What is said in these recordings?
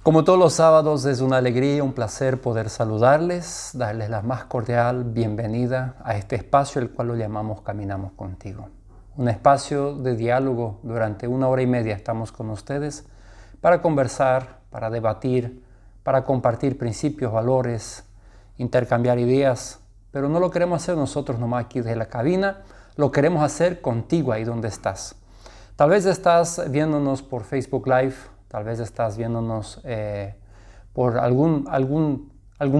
Como todos los sábados, es una alegría, un placer poder saludarles, darles la más cordial bienvenida a este espacio, el cual lo llamamos Caminamos Contigo. Un espacio de diálogo. Durante 1 hora y media estamos con ustedes para conversar, para debatir, para compartir principios, valores, intercambiar ideas, pero no lo queremos hacer nosotros nomás aquí desde la cabina, lo queremos hacer contigo ahí donde estás. Tal vez estás viéndonos por Facebook Live, tal vez estás viéndonos por algún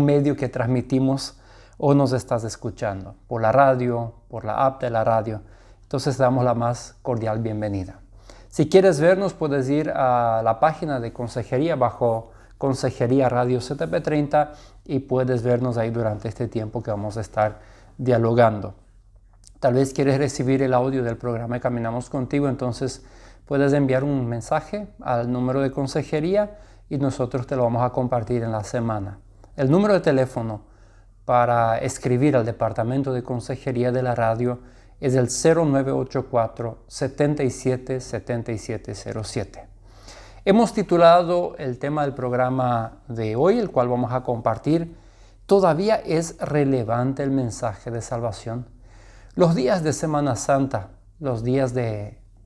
medio que transmitimos o nos estás escuchando por la radio, por la app de la radio. Entonces te damos la más cordial bienvenida. Si quieres vernos, puedes ir a la página de Consejería bajo Consejería Radio CTP30 y puedes vernos ahí durante este tiempo que vamos a estar dialogando. Tal vez quieres recibir el audio del programa Caminamos Contigo, entonces puedes enviar un mensaje al número de consejería y nosotros te lo vamos a compartir en la semana. El número de teléfono para escribir al departamento de consejería de la radio es el 0984-777707. Hemos titulado el tema del programa de hoy, el cual vamos a compartir, ¿todavía es relevante el mensaje de salvación? Los días de Semana Santa, los días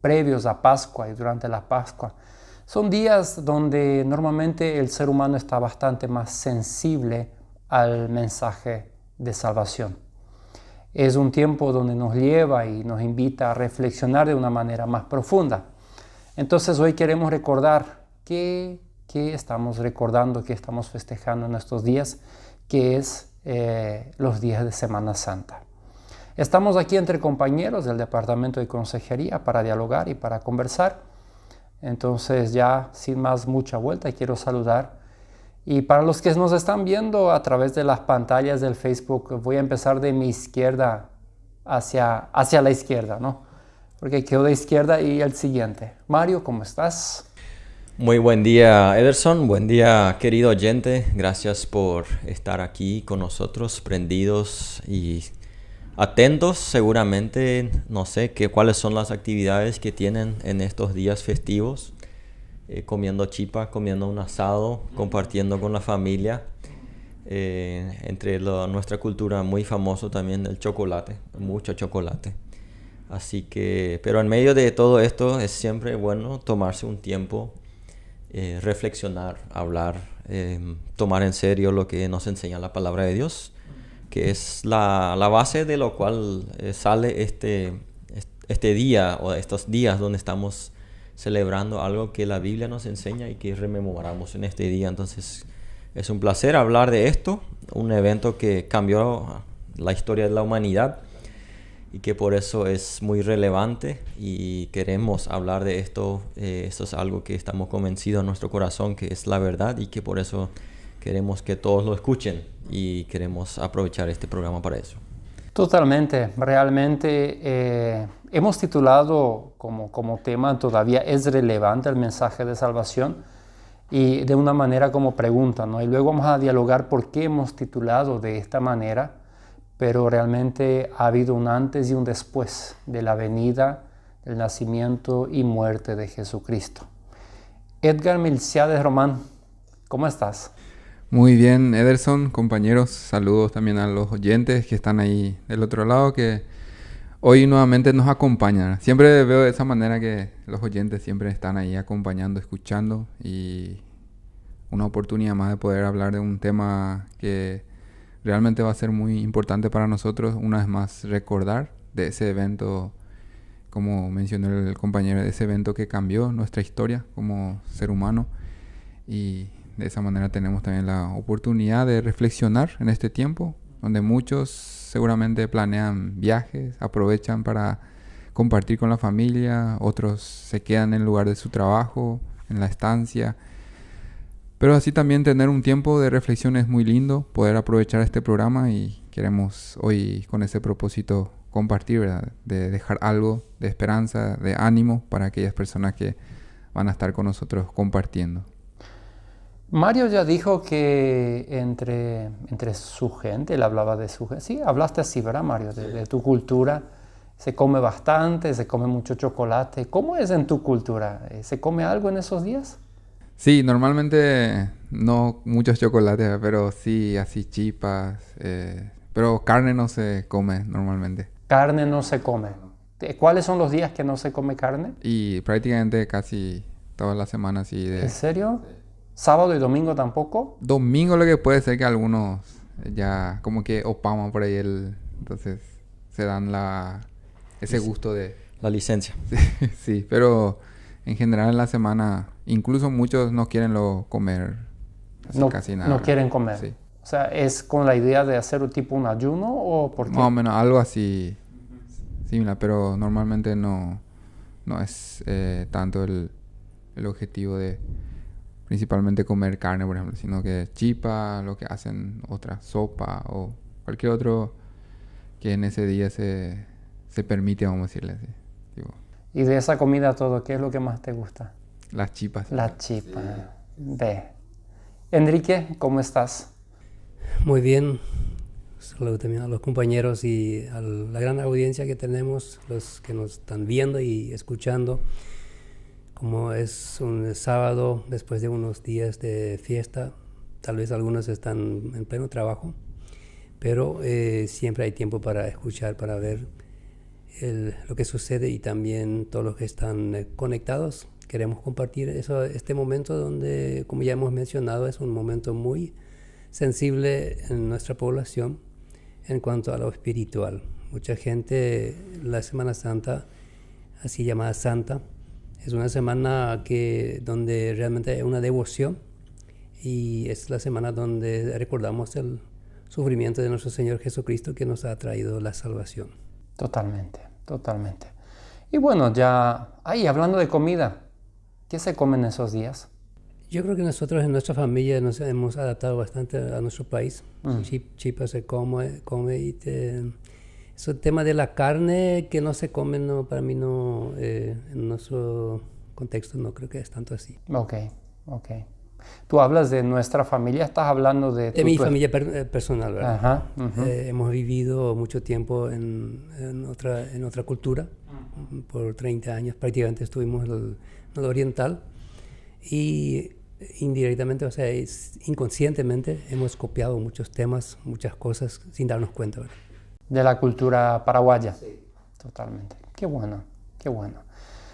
previos a Pascua y durante la Pascua, son días donde normalmente el ser humano está bastante más sensible al mensaje de salvación. Es un tiempo donde nos lleva y nos invita a reflexionar de una manera más profunda. Entonces hoy queremos recordar qué estamos recordando, qué estamos festejando en estos días, que es los días de Semana Santa. Estamos aquí entre compañeros del Departamento de Consejería para dialogar y para conversar. Entonces ya sin más mucha vuelta quiero saludar. Y para los que nos están viendo a través de las pantallas del Facebook, voy a empezar de mi izquierda hacia la izquierda, ¿no? Porque quedo de izquierda y el siguiente. Mario, ¿cómo estás? Muy buen día, Ederson. Buen día, querido oyente. Gracias por estar aquí con nosotros, prendidos y atentos. Seguramente, no sé cuáles son las actividades que tienen en estos días festivos. Comiendo chipa, comiendo un asado, compartiendo con la familia. Entre nuestra cultura muy famoso también el chocolate, mucho chocolate. Así que, pero en medio de todo esto es siempre bueno tomarse un tiempo, reflexionar, hablar, tomar en serio lo que nos enseña la palabra de Dios, que es la base de lo cual sale este día o estos días donde estamos celebrando algo que la Biblia nos enseña y que rememoramos en este día. Entonces es un placer hablar de esto, un evento que cambió la historia de la humanidad y que por eso es muy relevante y queremos hablar de esto. Esto es algo que estamos convencidos en nuestro corazón que es la verdad y que por eso queremos que todos lo escuchen y queremos aprovechar este programa para eso. Totalmente, realmente hemos titulado como tema ¿todavía es relevante el mensaje de salvación? Y de una manera como pregunta, ¿no? Y luego vamos a dialogar por qué hemos titulado de esta manera, pero realmente ha habido un antes y un después de la venida, del nacimiento y muerte de Jesucristo. Edgar Milciades Román, ¿cómo estás? Muy bien, Ederson, compañeros, saludos también a los oyentes que están ahí del otro lado, que hoy nuevamente nos acompañan. Siempre veo de esa manera que los oyentes siempre están ahí acompañando, escuchando, y una oportunidad más de poder hablar de un tema que realmente va a ser muy importante para nosotros. Una vez más, recordar de ese evento, como mencionó el compañero, de ese evento que cambió nuestra historia como ser humano, y de esa manera tenemos también la oportunidad de reflexionar en este tiempo, donde muchos seguramente planean viajes, aprovechan para compartir con la familia, otros se quedan en el lugar de su trabajo, en la estancia. Pero así también tener un tiempo de reflexión es muy lindo, poder aprovechar este programa, y queremos hoy con ese propósito compartir, ¿verdad? De dejar algo de esperanza, de ánimo para aquellas personas que van a estar con nosotros compartiendo. Mario ya dijo que entre su gente, él hablaba de su gente. Sí, hablaste así, ¿verdad, Mario? De tu cultura. Se come bastante, se come mucho chocolate. ¿Cómo es en tu cultura? ¿Se come algo en esos días? Sí, normalmente no muchos chocolates, pero sí así chipas. Pero carne no se come normalmente. Carne no se come. ¿Cuáles son los días que no se come carne? Y prácticamente casi todas las semanas así ¿En de... serio? ¿Sábado y domingo tampoco? Domingo lo que puede ser que algunos ya como que opaman por ahí entonces se dan ese gusto de... La licencia. Sí, pero en general en la semana incluso muchos no quieren comer así No, casi nada. no quieren comer. Sí. O sea, ¿es con la idea de hacer un tipo un ayuno o por qué? Más o menos algo así similar, pero normalmente no es tanto el objetivo de principalmente comer carne, por ejemplo, sino que chipa, lo que hacen otra sopa o cualquier otro que en ese día se permite, vamos a decirle así. Tipo, Y de esa comida todo, ¿qué es lo que más te gusta? las chipas. La chipa. Ve. Enrique, ¿cómo estás? Muy bien. Saludo también a los compañeros y a la gran audiencia que tenemos, los que nos están viendo y escuchando. Como es un sábado después de unos días de fiesta, tal vez algunos están en pleno trabajo, pero siempre hay tiempo para escuchar, para ver lo que sucede y también todos los que están conectados. Queremos compartir este momento donde, como ya hemos mencionado, es un momento muy sensible en nuestra población en cuanto a lo espiritual. Mucha gente, la Semana Santa, así llamada Santa, es una semana donde realmente hay una devoción y es la semana donde recordamos el sufrimiento de nuestro Señor Jesucristo que nos ha traído la salvación. Totalmente, totalmente. Y bueno, ya ahí hablando de comida, ¿qué se come en esos días? Yo creo que nosotros en nuestra familia nos hemos adaptado bastante a nuestro país. Chipa se come y eso, el tema de la carne que no se come, no, para mí no, en nuestro contexto no creo que es tanto así. Ok. Tú hablas de nuestra familia, estás hablando de... De mi familia personal, ¿verdad? Ajá. Hemos vivido mucho tiempo en otra cultura. Por 30 años prácticamente estuvimos en el oriental. Y indirectamente, o sea, inconscientemente hemos copiado muchos temas, muchas cosas sin darnos cuenta, ¿verdad? De la cultura paraguaya. Sí. Totalmente. Qué bueno, qué bueno.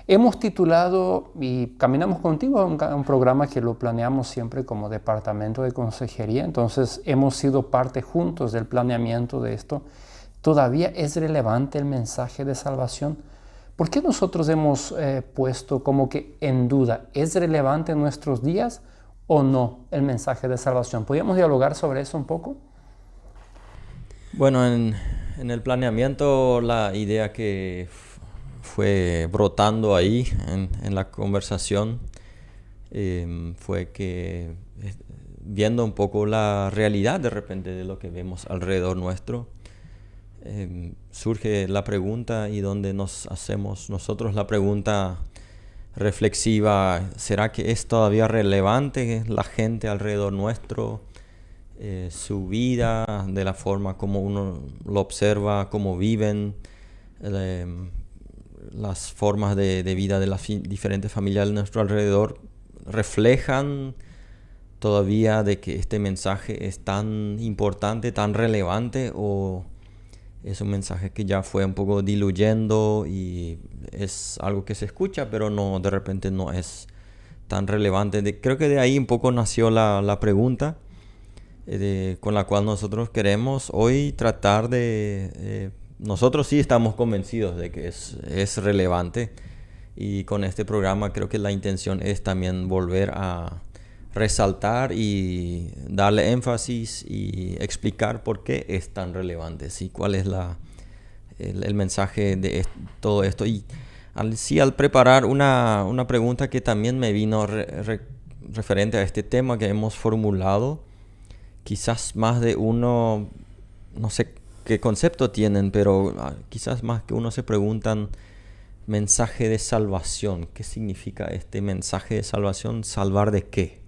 Hemos titulado, y Caminamos Contigo, un programa que lo planeamos siempre como departamento de consejería, entonces hemos sido parte juntos del planeamiento de esto. ¿Todavía es relevante el mensaje de salvación? ¿Por qué nosotros hemos puesto como que en duda, ¿es relevante en nuestros días o no el mensaje de salvación? ¿Podríamos dialogar sobre eso un poco? Bueno, en el planeamiento la idea que fue brotando ahí en la conversación fue que viendo un poco la realidad de repente de lo que vemos alrededor nuestro, surge la pregunta y donde nos hacemos nosotros la pregunta reflexiva: ¿será que es todavía relevante la gente alrededor nuestro, su vida, de la forma como uno lo observa, cómo viven, las formas de vida de las diferentes familias de nuestro alrededor reflejan todavía de que este mensaje es tan importante, tan relevante, o es un mensaje que ya fue un poco diluyendo y es algo que se escucha pero no, de repente no es tan relevante? Creo que de ahí un poco nació la pregunta con la cual nosotros queremos hoy tratar de... nosotros sí estamos convencidos de que es relevante, y con este programa creo que la intención es también volver a resaltar y darle énfasis y explicar por qué es tan relevante, ¿sí? Cuál es el mensaje de todo esto. Y al preparar una pregunta que también me vino referente a este tema que hemos formulado, quizás más de uno, no sé qué concepto tienen, pero quizás más que uno se preguntan: mensaje de salvación, ¿qué significa este mensaje de salvación? ¿Salvar de qué?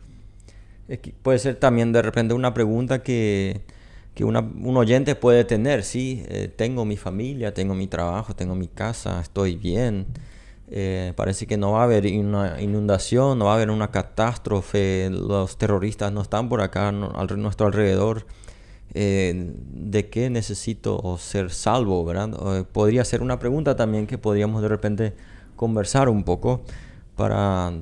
Puede ser también de repente una pregunta que un oyente puede tener, ¿sí? Tengo mi familia, tengo mi trabajo, tengo mi casa, estoy bien. Parece que no va a haber una inundación, no va a haber una catástrofe, los terroristas no están por acá a nuestro alrededor. ¿De qué necesito ser salvo, verdad? Podría ser una pregunta también que podríamos de repente conversar un poco para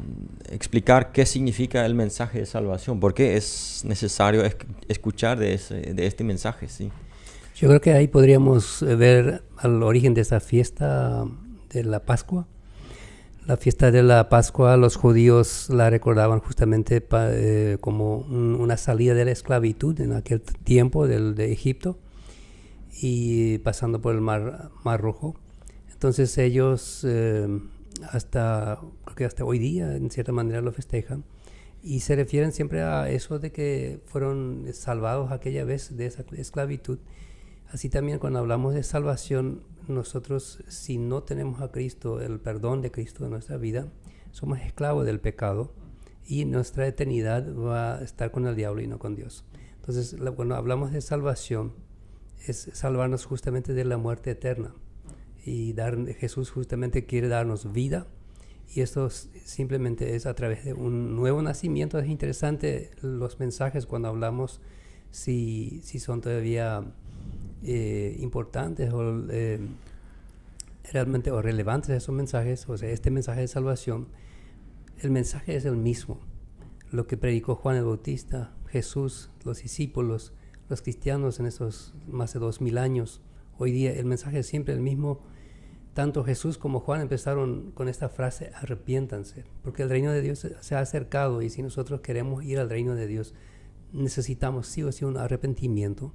explicar qué significa el mensaje de salvación, por qué es necesario escuchar de este mensaje, ¿sí? Yo creo que ahí podríamos ver al origen de esa fiesta de la Pascua. La fiesta de la Pascua, los judíos la recordaban justamente como una salida de la esclavitud en aquel tiempo de Egipto y pasando por el Mar Rojo. Entonces ellos creo que hasta hoy día en cierta manera lo festejan y se refieren siempre a eso de que fueron salvados aquella vez de esa esclavitud. Así también cuando hablamos de salvación, nosotros si no tenemos a Cristo, el perdón de Cristo en nuestra vida, somos esclavos del pecado y nuestra eternidad va a estar con el diablo y no con Dios. Entonces cuando hablamos de salvación, es salvarnos justamente de la muerte eterna. Y Jesús justamente quiere darnos vida y esto simplemente es a través de un nuevo nacimiento. Es interesante los mensajes cuando hablamos si son todavía importantes o realmente o relevantes esos mensajes. O sea, este mensaje de salvación, el mensaje es el mismo. Lo que predicó Juan el Bautista, Jesús, los discípulos, los cristianos en esos más de 2000 años. Hoy día el mensaje es siempre el mismo. Tanto Jesús como Juan empezaron con esta frase: arrepiéntanse, porque el reino de Dios se ha acercado y si nosotros queremos ir al reino de Dios necesitamos sí o sí un arrepentimiento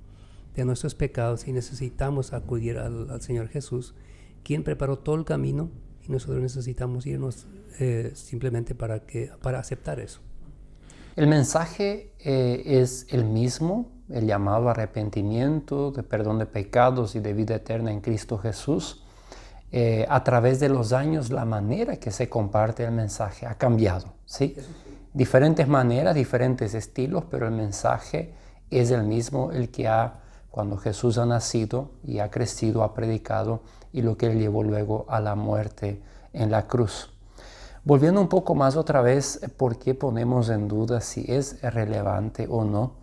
de nuestros pecados y necesitamos acudir al Señor Jesús, quien preparó todo el camino y nosotros necesitamos irnos simplemente para aceptar eso. El mensaje es el mismo, el llamado arrepentimiento, de perdón de pecados y de vida eterna en Cristo Jesús. A través de los años la manera que se comparte el mensaje ha cambiado, ¿sí? Diferentes maneras, diferentes estilos, pero el mensaje es el mismo, el que cuando Jesús ha nacido y ha crecido, ha predicado y lo que él llevó luego a la muerte en la cruz. Volviendo un poco más otra vez, ¿por qué ponemos en duda si es relevante o no?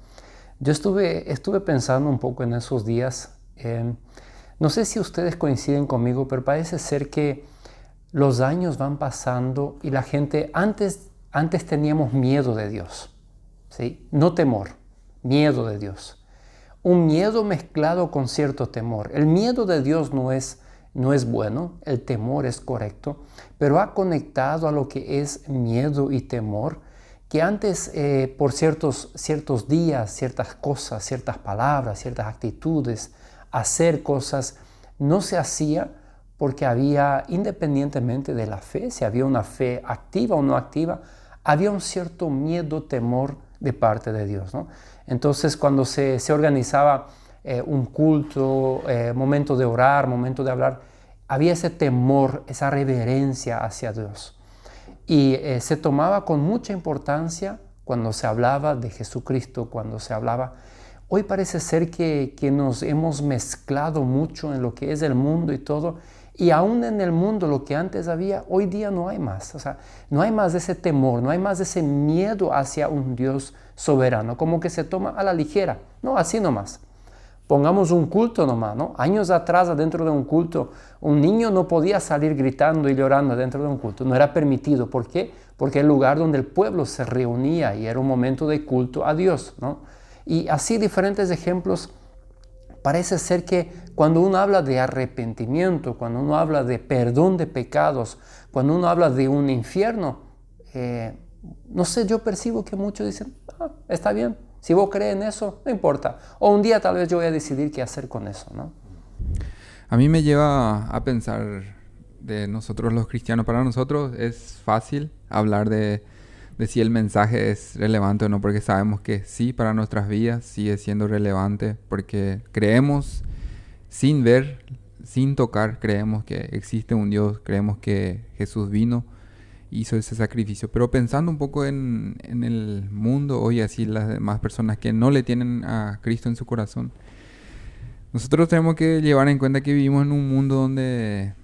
Yo estuve pensando un poco en esos días. No sé si ustedes coinciden conmigo, pero parece ser que los años van pasando y la gente, antes teníamos miedo de Dios, ¿sí? No temor, miedo de Dios. Un miedo mezclado con cierto temor. El miedo de Dios no es bueno, el temor es correcto, pero ha conectado a lo que es miedo y temor, que antes por ciertos días, ciertas cosas, ciertas palabras, ciertas actitudes, hacer cosas, no se hacía porque había, independientemente de la fe, si había una fe activa o no activa, había un cierto miedo, temor de parte de Dios, ¿no? Entonces cuando se organizaba un culto, momento de orar, momento de hablar, había ese temor, esa reverencia hacia Dios. Y se tomaba con mucha importancia cuando se hablaba de Jesucristo, cuando se hablaba. Hoy parece ser que nos hemos mezclado mucho en lo que es el mundo y todo, y aún en el mundo lo que antes había, hoy día no hay más. O sea, no hay más de ese temor, no hay más de ese miedo hacia un Dios soberano, como que se toma a la ligera, no, así nomás. Pongamos un culto nomás, ¿no? Años atrás, adentro de un culto, un niño no podía salir gritando y llorando dentro de un culto, no era permitido. ¿Por qué? Porque el lugar donde el pueblo se reunía y era un momento de culto a Dios, ¿no? Y así diferentes ejemplos. Parece ser que cuando uno habla de arrepentimiento, cuando uno habla de perdón de pecados, cuando uno habla de un infierno, no sé, yo percibo que muchos dicen, está bien, si vos crees en eso, no importa. O un día tal vez yo voy a decidir qué hacer con eso, ¿no? A mí me lleva a pensar de nosotros los cristianos. Para nosotros es fácil hablar de si el mensaje es relevante o no, porque sabemos que sí, para nuestras vidas sigue siendo relevante, porque creemos sin ver, sin tocar, creemos que existe un Dios, creemos que Jesús vino, hizo ese sacrificio. Pero pensando un poco en el mundo hoy, así las demás personas que no le tienen a Cristo en su corazón, nosotros tenemos que llevar en cuenta que vivimos en un mundo donde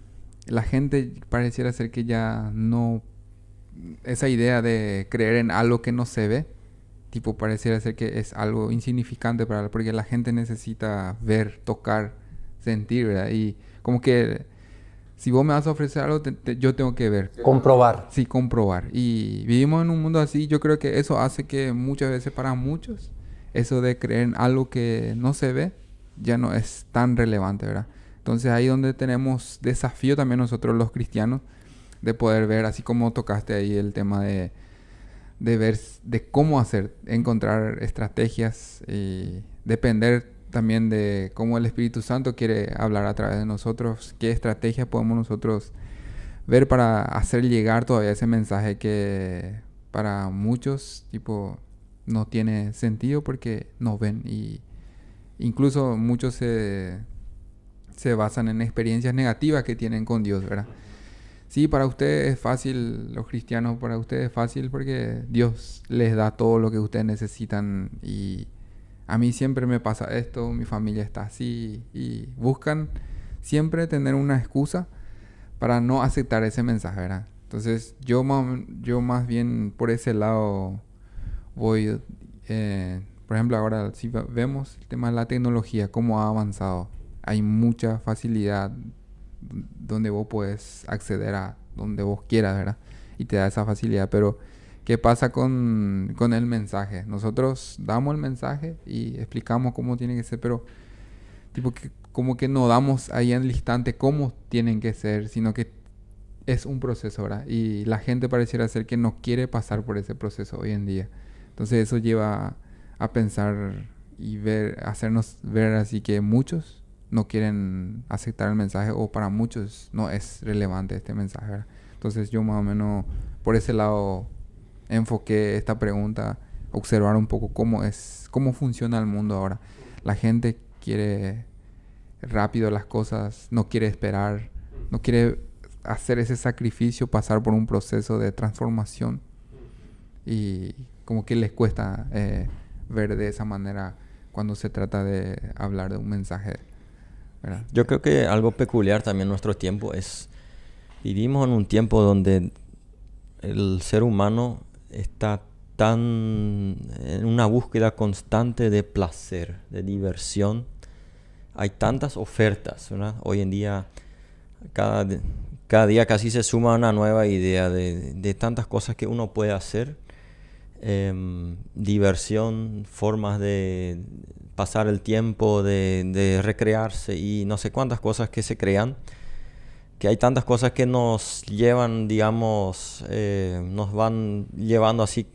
la gente pareciera ser que ya no... Esa idea de creer en algo que no se ve, tipo, pareciera ser que es algo insignificante porque la gente necesita ver, tocar, sentir, ¿verdad? Y como que si vos me vas a ofrecer algo, yo tengo que ver. Comprobar. Sí, comprobar. Y vivimos en un mundo así. Yo creo que eso hace que muchas veces para muchos, eso de creer en algo que no se ve, ya no es tan relevante, ¿verdad? Entonces ahí donde tenemos desafío también nosotros los cristianos, de poder ver, así como tocaste ahí el tema de ver, de cómo hacer, encontrar estrategias y depender también de cómo el Espíritu Santo quiere hablar a través de nosotros, qué estrategias podemos nosotros ver para hacer llegar todavía ese mensaje que para muchos, tipo, no tiene sentido porque no ven, y incluso muchos se basan en experiencias negativas que tienen con Dios, ¿verdad? Sí, para ustedes es fácil, los cristianos, para ustedes es fácil porque Dios les da todo lo que ustedes necesitan, y a mí siempre me pasa esto, mi familia está así, y buscan siempre tener una excusa para no aceptar ese mensaje, ¿verdad? Entonces yo más bien por ese lado voy, por ejemplo ahora si vemos el tema de la tecnología, cómo ha avanzado, hay mucha facilidad donde vos puedes acceder a donde vos quieras, ¿verdad? Y te da esa facilidad. Pero ¿qué pasa con el mensaje? Nosotros damos el mensaje y explicamos cómo tiene que ser, pero tipo que como que no damos ahí en el instante cómo tienen que ser, sino que es un proceso, ¿verdad? Y la gente pareciera ser que no quiere pasar por ese proceso hoy en día. Entonces eso lleva a pensar y hacernos ver así que muchos no quieren aceptar el mensaje, o para muchos no es relevante este mensaje, ¿verdad? Entonces yo más o menos por ese lado enfoqué esta pregunta, observar un poco cómo funciona el mundo ahora. La gente quiere rápido las cosas, no quiere esperar, no quiere hacer ese sacrificio, pasar por un proceso de transformación, y como que les cuesta ver de esa manera cuando se trata de hablar de un mensaje, ¿verdad? Yo creo que algo peculiar también en nuestro tiempo vivimos en un tiempo donde el ser humano está tan en una búsqueda constante de placer, de diversión. Hay tantas ofertas, ¿verdad? Hoy en día, cada día casi se suma una nueva idea de tantas cosas que uno puede hacer. Diversión, formas de pasar el tiempo, de recrearse y no sé cuántas cosas que se crean, que hay tantas cosas que nos llevan, digamos, nos van llevando así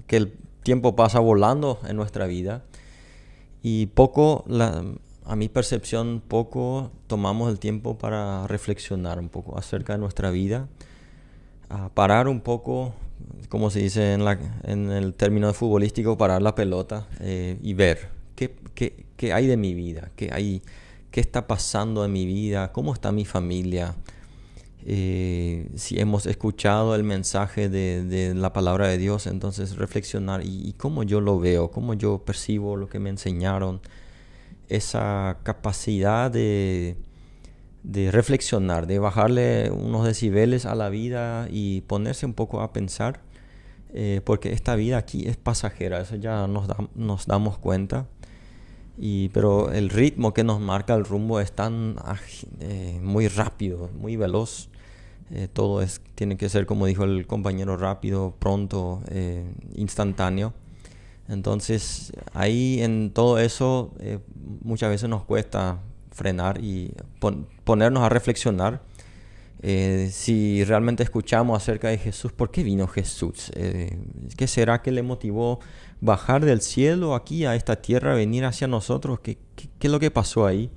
que el tiempo pasa volando en nuestra vida, y a mi percepción, poco tomamos el tiempo para reflexionar un poco acerca de nuestra vida, a parar un poco, como se dice en el término futbolístico, parar la pelota y ver qué hay de mi vida, qué está pasando en mi vida, cómo está mi familia, si hemos escuchado el mensaje de la palabra de Dios, entonces reflexionar y cómo yo lo veo, cómo yo percibo lo que me enseñaron, esa capacidad de reflexionar, de bajarle unos decibeles a la vida y ponerse un poco a pensar, porque esta vida aquí es pasajera, eso ya nos damos cuenta, pero el ritmo que nos marca el rumbo es tan muy rápido, muy veloz. Todo tiene que ser, como dijo el compañero, rápido, pronto, instantáneo. Entonces ahí en todo eso muchas veces nos cuesta frenar y ponernos a reflexionar si realmente escuchamos acerca de Jesús. ¿Por qué vino Jesús? ¿Qué será que le motivó bajar del cielo aquí a esta tierra, venir hacia nosotros? ¿Qué es lo que pasó ahí?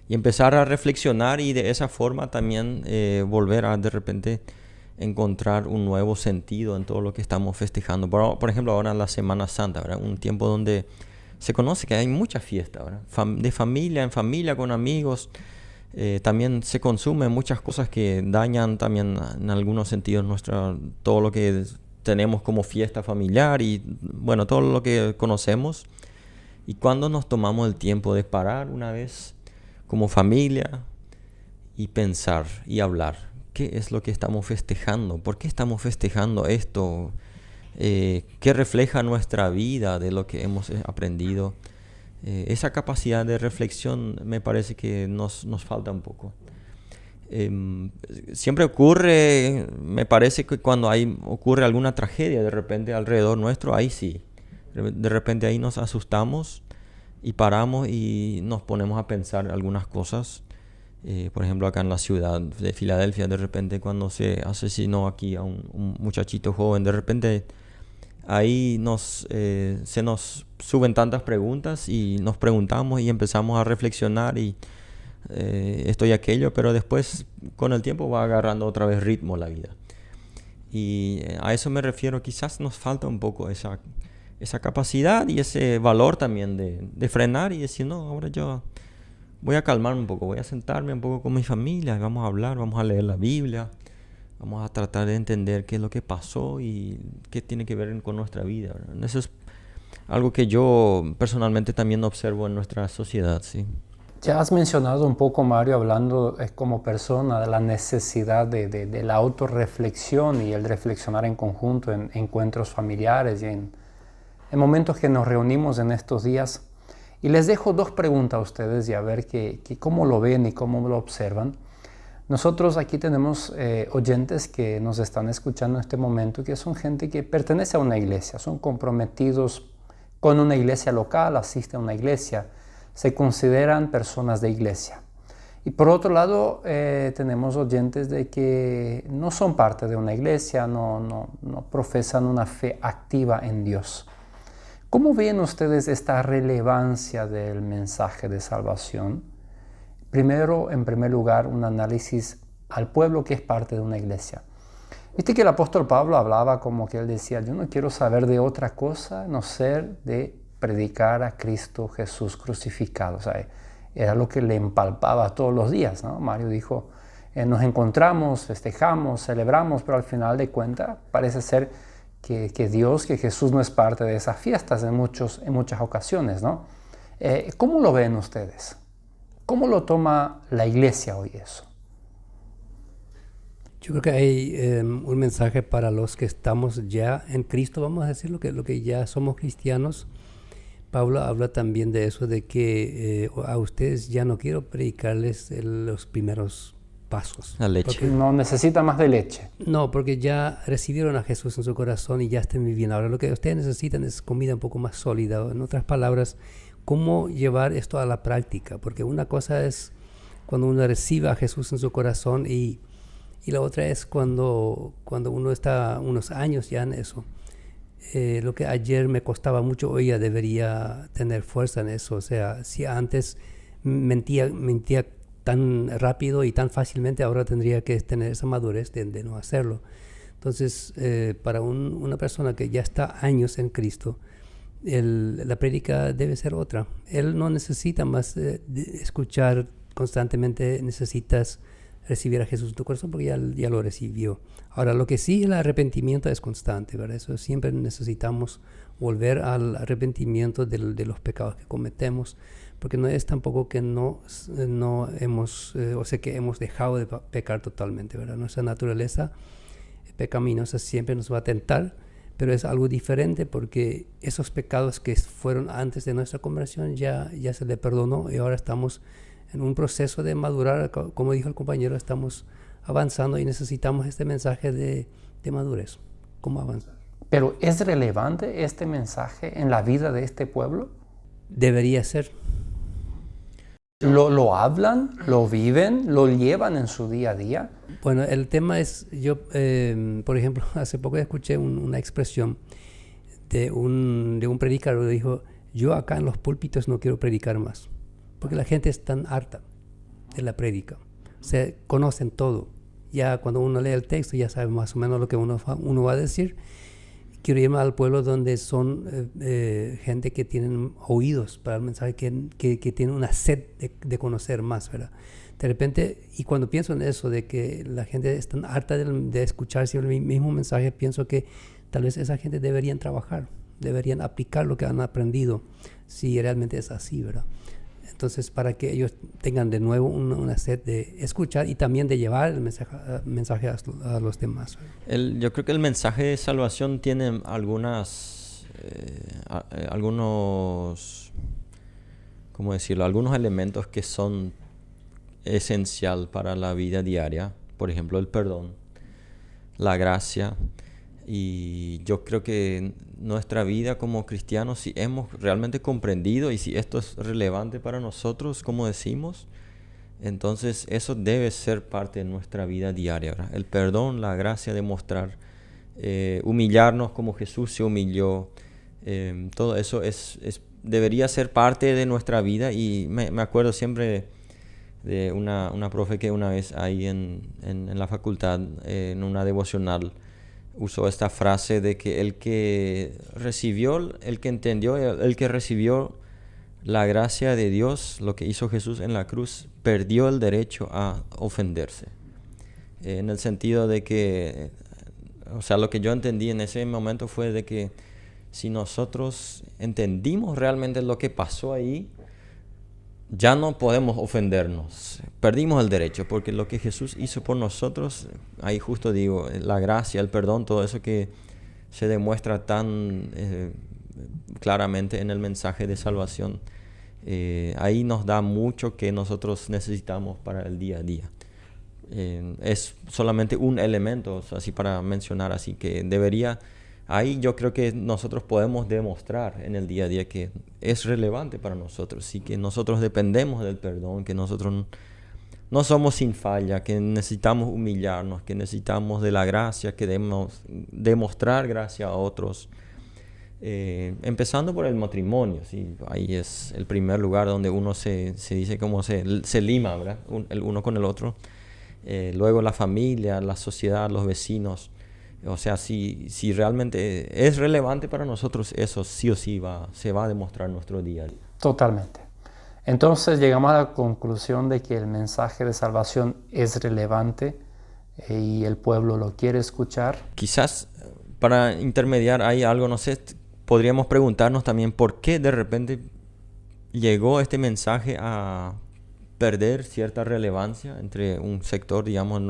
Y empezar a reflexionar y de esa forma también volver a de repente encontrar un nuevo sentido en todo lo que estamos festejando. Por ejemplo, ahora en la Semana Santa, ¿verdad? Un tiempo donde se conoce que hay mucha fiesta, ¿verdad? De familia en familia, con amigos. También se consumen muchas cosas que dañan también en algunos sentidos todo lo que tenemos como fiesta familiar y bueno, todo lo que conocemos. Y cuando nos tomamos el tiempo de parar una vez como familia y pensar y hablar, qué es lo que estamos festejando, por qué estamos festejando esto, qué refleja nuestra vida de lo que hemos aprendido. Esa capacidad de reflexión me parece que nos falta un poco. Siempre ocurre, me parece que cuando ocurre alguna tragedia de repente alrededor nuestro, ahí sí, de repente ahí nos asustamos y paramos y nos ponemos a pensar algunas cosas. Por ejemplo, acá en la ciudad de Filadelfia, de repente cuando se asesinó aquí a un muchachito joven, de repente ahí se nos suben tantas preguntas y nos preguntamos y empezamos a reflexionar y esto y aquello, pero después con el tiempo va agarrando otra vez ritmo la vida. Y a eso me refiero, quizás nos falta un poco esa capacidad y ese valor también de frenar y decir, no, ahora yo voy a calmarme un poco, voy a sentarme un poco con mi familia, vamos a hablar, vamos a leer la Biblia, vamos a tratar de entender qué es lo que pasó y qué tiene que ver con nuestra vida, ¿verdad? Eso es algo que yo personalmente también observo en nuestra sociedad, ¿sí? Ya has mencionado un poco, Mario, hablando como persona de la necesidad de la autorreflexión y el reflexionar en conjunto en encuentros familiares y en momentos que nos reunimos en estos días. Y les dejo dos preguntas a ustedes y a ver cómo lo ven y cómo lo observan. Nosotros aquí tenemos oyentes que nos están escuchando en este momento, que son gente que pertenece a una iglesia, son comprometidos con una iglesia local, asisten a una iglesia, se consideran personas de iglesia. Y por otro lado, tenemos oyentes de que no son parte de una iglesia, no profesan una fe activa en Dios. ¿Cómo ven ustedes esta relevancia del mensaje de salvación? Primero, en primer lugar, un análisis al pueblo que es parte de una iglesia. Viste que el apóstol Pablo hablaba como que él decía, yo no quiero saber de otra cosa, no ser de predicar a Cristo Jesús crucificado. O sea, era lo que le empalpaba todos los días, ¿no? Mario dijo, nos encontramos, festejamos, celebramos, pero al final de cuentas parece ser que Dios, que Jesús no es parte de esas fiestas en muchas ocasiones, ¿no? ¿Cómo lo ven ustedes? ¿Cómo lo toma la iglesia hoy eso? Yo creo que hay un mensaje para los que estamos ya en Cristo, vamos a decir lo que ya somos cristianos. Pablo habla también de eso, de que a ustedes ya no quiero predicarles los primeros pasos. La leche. Porque no necesita más de leche. No, porque ya recibieron a Jesús en su corazón y ya están viviendo. Ahora lo que ustedes necesitan es comida un poco más sólida. En otras palabras, cómo llevar esto a la práctica. Porque una cosa es cuando uno recibe a Jesús en su corazón y la otra es cuando uno está unos años ya en eso. Lo que ayer me costaba mucho, hoy ya debería tener fuerza en eso. O sea, si antes mentía tan rápido y tan fácilmente, ahora tendría que tener esa madurez de no hacerlo. Entonces, para una persona que ya está años en Cristo, la prédica debe ser otra. Él no necesita más de escuchar constantemente, necesitas recibir a Jesús en tu corazón porque ya lo recibió. Ahora, lo que sí, el arrepentimiento es constante, ¿verdad? Eso siempre necesitamos volver al arrepentimiento de los pecados que cometemos, porque no es tampoco que no hemos, o sea, que hemos dejado de pecar totalmente, ¿verdad? Nuestra naturaleza pecaminosa siempre nos va a tentar, pero es algo diferente porque esos pecados que fueron antes de nuestra conversión ya se le perdonó y ahora estamos en un proceso de madurar, como dijo el compañero, estamos avanzando y necesitamos este mensaje de madurez. ¿Cómo avanzar? ¿Pero es relevante este mensaje en la vida de este pueblo? Debería ser. ¿Lo hablan? ¿Lo viven? ¿Lo llevan en su día a día? Bueno, el tema es, yo, por ejemplo, hace poco escuché una expresión de un predicador que dijo, yo acá en los púlpitos no quiero predicar más, porque la gente es tan harta de la prédica. O sea, conocen todo. Ya cuando uno lee el texto ya sabe más o menos lo que uno va a decir. Quiero irme al pueblo donde son gente que tienen oídos para el mensaje, que tienen una sed de conocer más, ¿verdad? De repente, y cuando pienso en eso, de que la gente es tan harta de escuchar siempre el mismo mensaje, pienso que tal vez esa gente deberían trabajar, deberían aplicar lo que han aprendido, si realmente es así, ¿verdad? Entonces, para que ellos tengan de nuevo una sed de escuchar y también de llevar el mensaje a los demás. Yo creo que el mensaje de salvación tiene algunos, ¿cómo decirlo? Algunos elementos que son esencial para la vida diaria. Por ejemplo, el perdón, la gracia. Y yo creo que nuestra vida como cristianos, si hemos realmente comprendido y si esto es relevante para nosotros, como decimos, entonces eso debe ser parte de nuestra vida diaria, ¿verdad? El perdón, la gracia, demostrar, humillarnos como Jesús se humilló, todo eso debería ser parte de nuestra vida. Y me acuerdo siempre de una profe que una vez ahí en la facultad, en una devocional, usó esta frase de que el que entendió, el que recibió la gracia de Dios, lo que hizo Jesús en la cruz, perdió el derecho a ofenderse. En el sentido de que, o sea, lo que yo entendí en ese momento fue de que si nosotros entendimos realmente lo que pasó ahí, ya no podemos ofendernos, perdimos el derecho, porque lo que Jesús hizo por nosotros, ahí justo digo, la gracia, el perdón, todo eso que se demuestra tan claramente en el mensaje de salvación, ahí nos da mucho que nosotros necesitamos para el día a día. Es solamente un elemento, así para mencionar, así que ahí yo creo que nosotros podemos demostrar en el día a día que es relevante para nosotros y que nosotros dependemos del perdón, que nosotros no somos sin falla, que necesitamos humillarnos, que necesitamos de la gracia, que debemos demostrar gracia a otros. Empezando por el matrimonio, ¿sí? Ahí es el primer lugar donde uno se dice cómo se lima, ¿verdad? El uno con el otro. Luego la familia, la sociedad, los vecinos. O sea, si realmente es relevante para nosotros, eso sí o sí se va a demostrar en nuestro día a día. Totalmente. Entonces llegamos a la conclusión de que el mensaje de salvación es relevante y el pueblo lo quiere escuchar. Quizás para intermediar hay algo, no sé, podríamos preguntarnos también por qué de repente llegó este mensaje a perder cierta relevancia entre un sector, digamos, en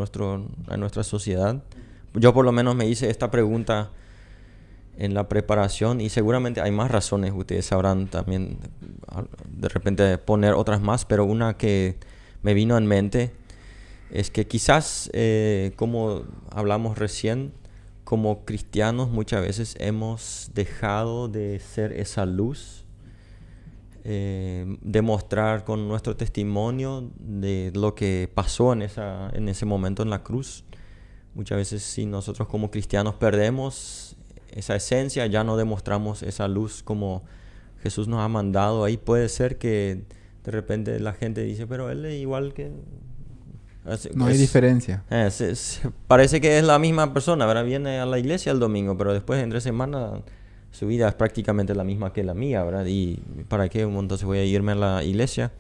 nuestra sociedad. Yo por lo menos me hice esta pregunta en la preparación y seguramente hay más razones, ustedes sabrán también de repente poner otras más, pero una que me vino en mente es que quizás, como hablamos recién, como cristianos muchas veces hemos dejado de ser esa luz, demostrar con nuestro testimonio de lo que pasó en ese momento en la cruz. Muchas veces si nosotros como cristianos perdemos esa esencia, ya no demostramos esa luz como Jesús nos ha mandado. Ahí puede ser que de repente la gente dice, pero él es igual que... No hay diferencia. Parece que es la misma persona, ¿verdad? Viene a la iglesia el domingo, pero después entre semana su vida es prácticamente la misma que la mía, ¿verdad? ¿Y para qué entonces voy a irme a la iglesia?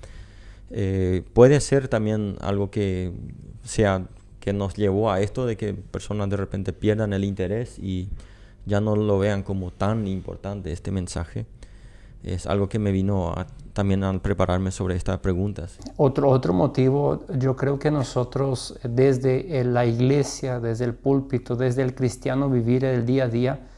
Puede ser también algo que nos llevó a esto de que personas de repente pierdan el interés y ya no lo vean como tan importante este mensaje. Es algo que me vino también al prepararme sobre estas preguntas. Otro motivo, yo creo que nosotros desde la iglesia, desde el púlpito, desde el cristiano vivir el día a día,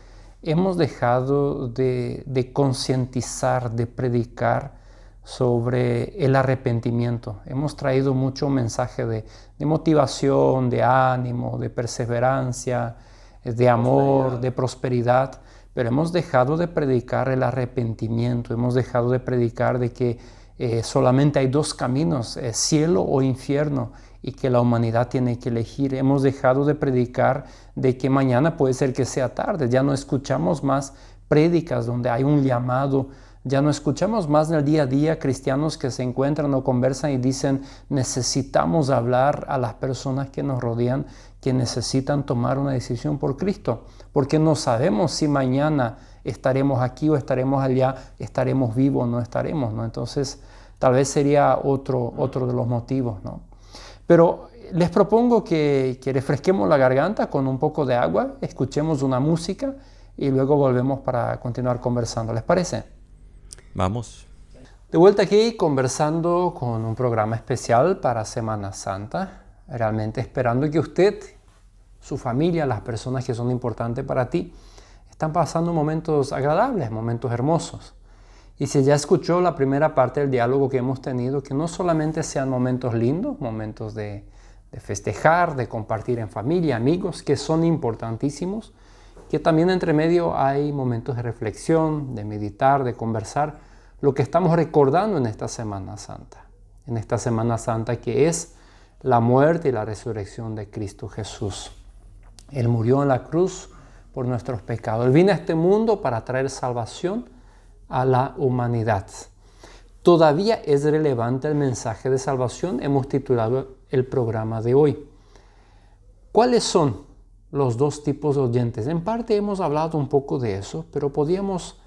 hemos dejado de concientizar, de predicar sobre el arrepentimiento. Hemos traído mucho mensaje de motivación, de ánimo, de perseverancia, de amor, de prosperidad, pero hemos dejado de predicar el arrepentimiento, hemos dejado de predicar de que solamente hay dos caminos, cielo o infierno, y que la humanidad tiene que elegir. Hemos dejado de predicar de que mañana puede ser que sea tarde. Ya no escuchamos más prédicas donde hay un llamado. Ya no escuchamos más en el día a día cristianos que se encuentran o conversan y dicen, necesitamos hablar a las personas que nos rodean, que necesitan tomar una decisión por Cristo, porque no sabemos si mañana estaremos aquí o estaremos allá, estaremos vivos o no estaremos, ¿no? Entonces, tal vez sería otro de los motivos, ¿no? Pero les propongo que refresquemos la garganta con un poco de agua, escuchemos una música y luego volvemos para continuar conversando. ¿Les parece? Vamos. De vuelta aquí conversando con un programa especial para Semana Santa, realmente esperando que usted, su familia, las personas que son importantes para ti, están pasando momentos agradables, momentos hermosos. Y si ya escuchó la primera parte del diálogo que hemos tenido, que no solamente sean momentos lindos, momentos de festejar, de compartir en familia, amigos, que son importantísimos, que también entre medio hay momentos de reflexión, de meditar, de conversar, lo que estamos recordando en esta Semana Santa. En esta Semana Santa que es la muerte y la resurrección de Cristo Jesús. Él murió en la cruz por nuestros pecados. Él vino a este mundo para traer salvación a la humanidad. Todavía es relevante el mensaje de salvación. Hemos titulado el programa de hoy. ¿Cuáles son los dos tipos de oyentes? En parte hemos hablado un poco de eso, pero podríamos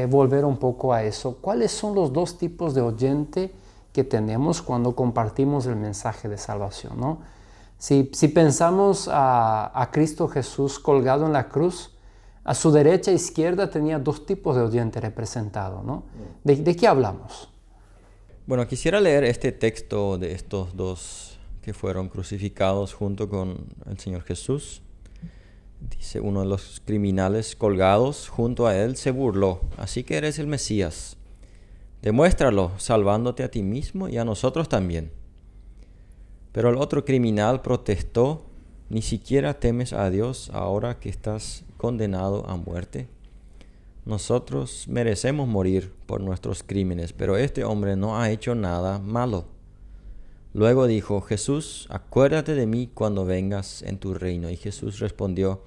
volver un poco a eso. ¿Cuáles son los dos tipos de oyente que tenemos cuando compartimos el mensaje de salvación, ¿no? Si pensamos a Cristo Jesús colgado en la cruz, a su derecha e izquierda tenía dos tipos de oyente representados, ¿no? ¿De qué hablamos? Bueno, quisiera leer este texto de estos dos que fueron crucificados junto con el Señor Jesús. Dice, uno de los criminales colgados junto a él se burló. Así que eres el Mesías. Demuéstralo, salvándote a ti mismo y a nosotros también. Pero el otro criminal protestó, ¿ni siquiera temes a Dios ahora que estás condenado a muerte? Nosotros merecemos morir por nuestros crímenes, pero este hombre no ha hecho nada malo. Luego dijo, Jesús, acuérdate de mí cuando vengas en tu reino. Y Jesús respondió,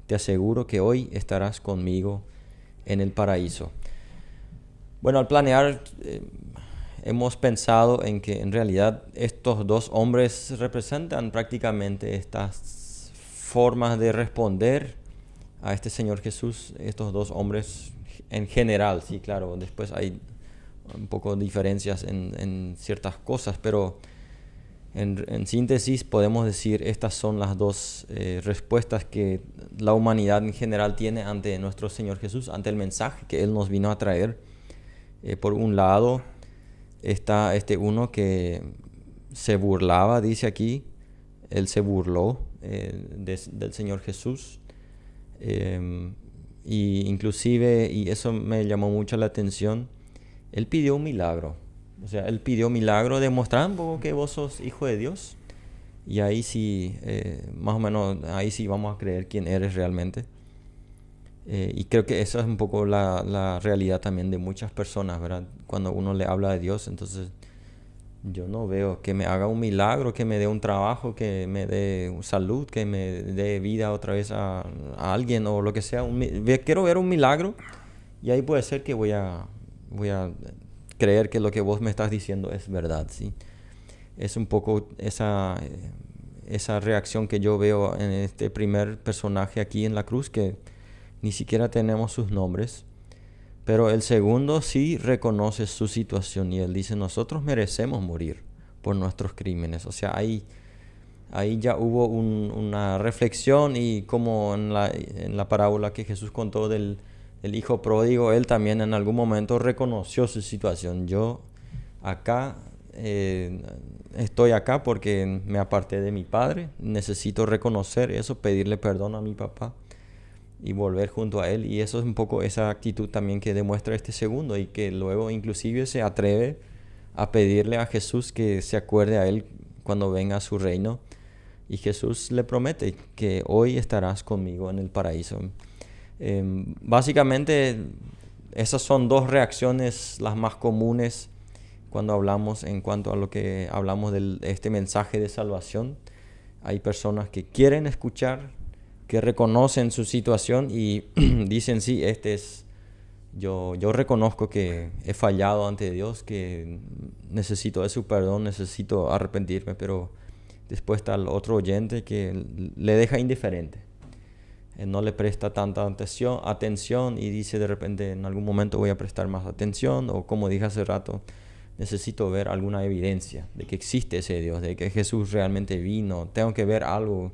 te aseguro que hoy estarás conmigo en el paraíso. Bueno, al planear hemos pensado en que en realidad estos dos hombres representan prácticamente estas formas de responder a este Señor Jesús, estos dos hombres en general. Sí, claro, después hay un poco de diferencias en ciertas cosas, pero en síntesis podemos decir estas son las dos respuestas que la humanidad en general tiene ante nuestro Señor Jesús, ante el mensaje que Él nos vino a traer. Por un lado está uno que se burlaba, dice aquí, Él se burló del Señor Jesús. Y inclusive, y eso me llamó mucho la atención, Él pidió un milagro. O sea, Él pidió un milagro demostrando que vos sos hijo de Dios. Y ahí sí, más o menos, ahí sí vamos a creer quién eres realmente. Y creo que esa es un poco la realidad también de muchas personas, ¿verdad? Cuando uno le habla de Dios, entonces yo no veo que me haga un milagro, que me dé un trabajo, que me dé salud, que me dé vida otra vez a alguien o lo que sea. Quiero ver un milagro y ahí puede ser que voy a creer que lo que vos me estás diciendo es verdad, ¿sí? Es un poco esa reacción que yo veo en este primer personaje aquí en la cruz, que ni siquiera tenemos sus nombres, pero el segundo sí reconoce su situación y él dice, nosotros merecemos morir por nuestros crímenes. O sea, ahí ya hubo una reflexión, y como en la parábola que Jesús contó del hijo pródigo, él también en algún momento reconoció su situación. Yo acá estoy acá porque me aparté de mi padre, necesito reconocer eso, pedirle perdón a mi papá y volver junto a él. Y eso es un poco esa actitud también que demuestra este segundo, y que luego inclusive se atreve a pedirle a Jesús que se acuerde a él cuando venga a su reino, y Jesús le promete que hoy estarás conmigo en el paraíso. Básicamente esas son dos reacciones las más comunes cuando hablamos en cuanto a lo que hablamos de este mensaje de salvación. Hay personas que quieren escuchar, que reconocen su situación y dicen, sí, yo reconozco que he fallado ante Dios, que necesito de su perdón, necesito arrepentirme, pero después está el otro oyente que le deja indiferente. No le presta tanta atención y dice de repente, en algún momento voy a prestar más atención, o como dije hace rato, necesito ver alguna evidencia de que existe ese Dios, de que Jesús realmente vino, tengo que ver algo.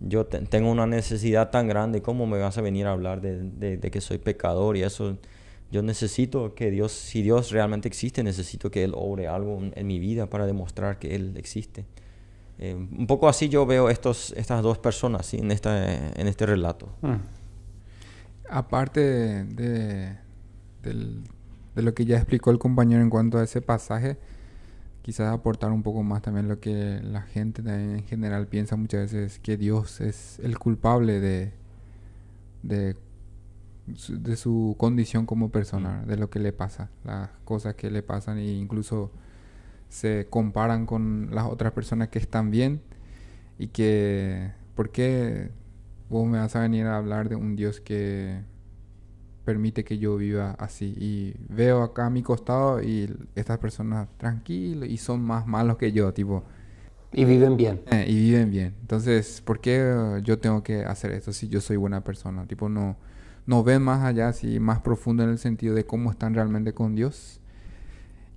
Yo tengo una necesidad tan grande, ¿cómo me vas a venir a hablar de que soy pecador? Y eso yo necesito que Dios, si Dios realmente existe, necesito que Él obre algo en mi vida para demostrar que Él existe. Un poco así yo veo estas dos personas, ¿sí? en este relato. Aparte de lo que ya explicó el compañero en cuanto a ese pasaje, quizás aportar un poco más también lo que la gente también en general piensa muchas veces, que Dios es el culpable de su condición como persona, de lo que le pasa, las cosas que le pasan, e incluso se comparan con las otras personas que están bien, y que ¿por qué vos me vas a venir a hablar de un Dios que permite que yo viva así? Y veo acá a mi costado y estas personas tranquilos y son más malos que yo, tipo, Y viven bien. y viven bien. Entonces, ¿por qué yo tengo que hacer esto si yo soy buena persona? Tipo, no ven más allá, así más profundo en el sentido de cómo están realmente con Dios.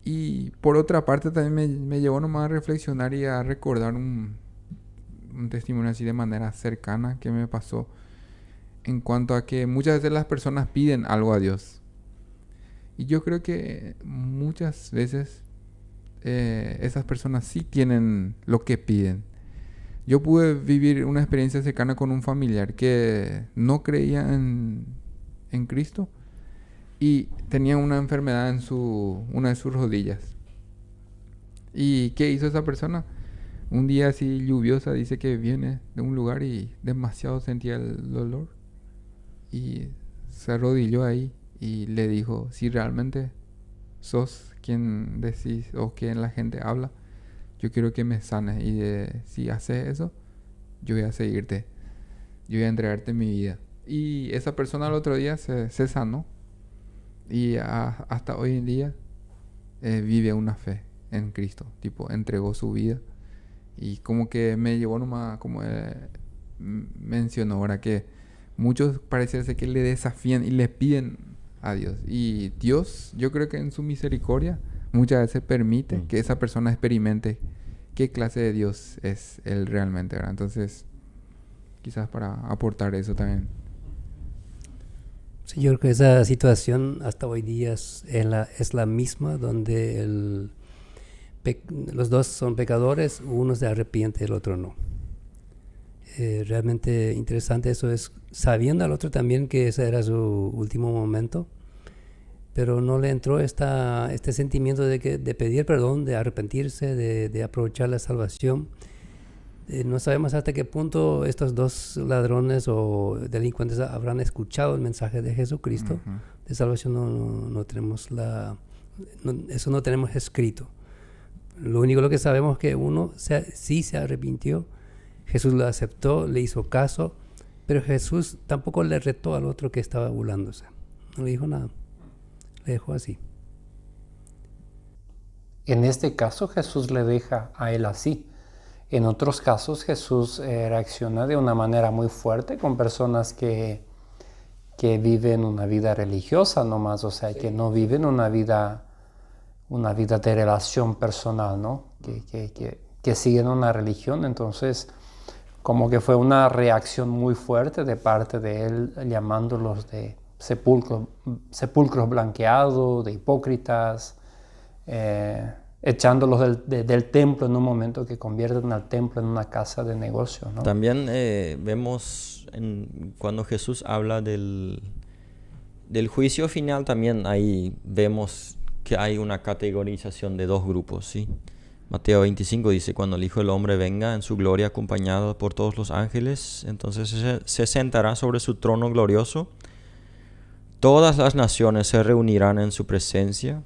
Y por otra parte también me llevó nomás a reflexionar y a recordar un testimonio así de manera cercana que me pasó, en cuanto a que muchas veces las personas piden algo a Dios. Y yo creo que muchas veces esas personas sí tienen lo que piden. Yo pude vivir una experiencia cercana con un familiar que no creía en Cristo y tenía una enfermedad en una de sus rodillas. ¿Y qué hizo esa persona? Un día así lluviosa, dice que viene de un lugar y demasiado sentía el dolor. Y se arrodilló ahí y le dijo, si realmente sos quien decís o quien la gente habla, yo quiero que me sanes. Y si haces eso, yo voy a seguirte. Yo voy a entregarte mi vida. Y esa persona al otro día se sanó. Y hasta hoy en día vive una fe en Cristo. Tipo, entregó su vida. Y como que me llevó nomás, como mencionó ahora, que muchos parece ser que le desafían y le piden a Dios. Y Dios, yo creo que en su misericordia, muchas veces permite que esa persona experimente qué clase de Dios es Él realmente, ¿verdad? Entonces, quizás para aportar eso también. Sí, yo creo que esa situación hasta hoy día es la misma, donde los dos son pecadores, uno se arrepiente, el otro no. Realmente interesante eso, es sabiendo al otro también que ese era su último momento, pero no le entró este sentimiento de pedir perdón, de arrepentirse, de aprovechar la salvación. No sabemos hasta qué punto estos dos ladrones o delincuentes habrán escuchado el mensaje de Jesucristo. Uh-huh. De salvación no tenemos eso no tenemos escrito. Lo único que sabemos es que uno sí se arrepintió, Jesús lo aceptó, le hizo caso, pero Jesús tampoco le retó al otro que estaba burlándose. No le dijo nada, le dejó así. En este caso Jesús le deja a él así. En otros casos Jesús reacciona de una manera muy fuerte con personas que viven una vida religiosa nomás, o sea, que no viven una vida de relación personal, ¿no? Que siguen una religión. Entonces, como que fue una reacción muy fuerte de parte de él, llamándolos de sepulcros blanqueados, de hipócritas, echándolos del templo en un momento, que convierten al templo en una casa de negocio, ¿no? También vemos cuando Jesús habla del juicio final, también ahí vemos que hay una categorización de dos grupos, ¿sí? Mateo 25 dice, cuando el Hijo del Hombre venga en su gloria acompañado por todos los ángeles, entonces se sentará sobre su trono glorioso. Todas las naciones se reunirán en su presencia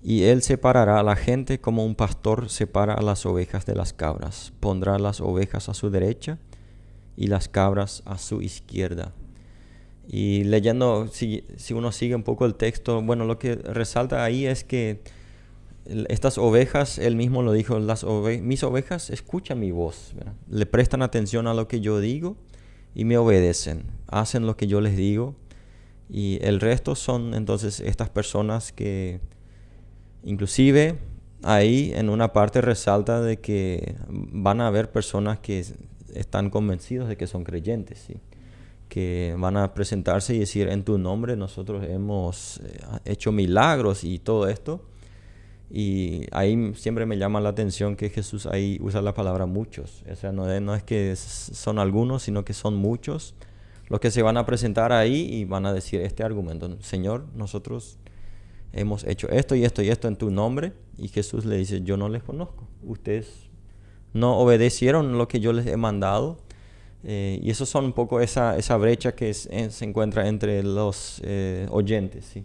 y Él separará a la gente como un pastor separa a las ovejas de las cabras. Pondrá las ovejas a su derecha y las cabras a su izquierda. Y leyendo, si uno sigue un poco el texto, bueno, lo que resalta ahí es que estas ovejas, él mismo lo dijo, mis ovejas escuchan mi voz, ¿verdad? Le prestan atención a lo que yo digo y me obedecen, hacen lo que yo les digo. Y el resto son entonces estas personas que inclusive ahí en una parte resalta de que van a haber personas que están convencidos de que son creyentes, ¿sí? que van a presentarse y decir, en tu nombre nosotros hemos hecho milagros y todo esto. Y ahí siempre me llama la atención que Jesús ahí usa la palabra muchos. O sea, no es que son algunos, sino que son muchos los que se van a presentar ahí y van a decir este argumento. Señor, nosotros hemos hecho esto y esto y esto en tu nombre. Y Jesús le dice, yo no les conozco. Ustedes no obedecieron lo que yo les he mandado. Y eso son un poco esa brecha que se encuentra entre los oyentes, ¿sí?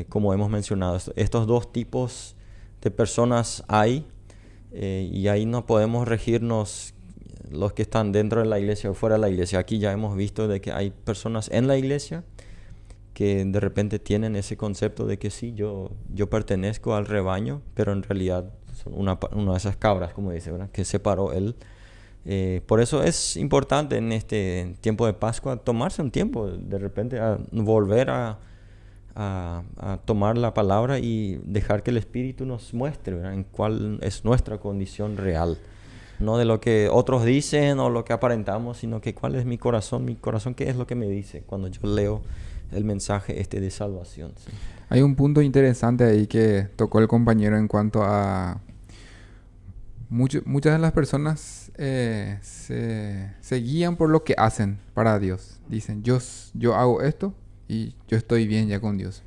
Como hemos mencionado, estos dos tipos de personas hay, y ahí no podemos regirnos los que están dentro de la iglesia o fuera de la iglesia. Aquí ya hemos visto de que hay personas en la iglesia que de repente tienen ese concepto de que sí, yo pertenezco al rebaño, pero en realidad son una de esas cabras, como dice, ¿verdad? Que separó él. Por eso es importante en este tiempo de Pascua tomarse un tiempo de repente a volver a tomar la palabra y dejar que el Espíritu nos muestre, ¿verdad?, en cuál es nuestra condición real. No de lo que otros dicen o lo que aparentamos, sino que cuál es mi corazón, qué es lo que me dice cuando yo leo el mensaje de salvación, ¿sí? Hay un punto interesante ahí que tocó el compañero en cuanto a muchas de las personas se guían por lo que hacen para Dios. Dicen, yo hago esto y yo estoy bien ya con Dios.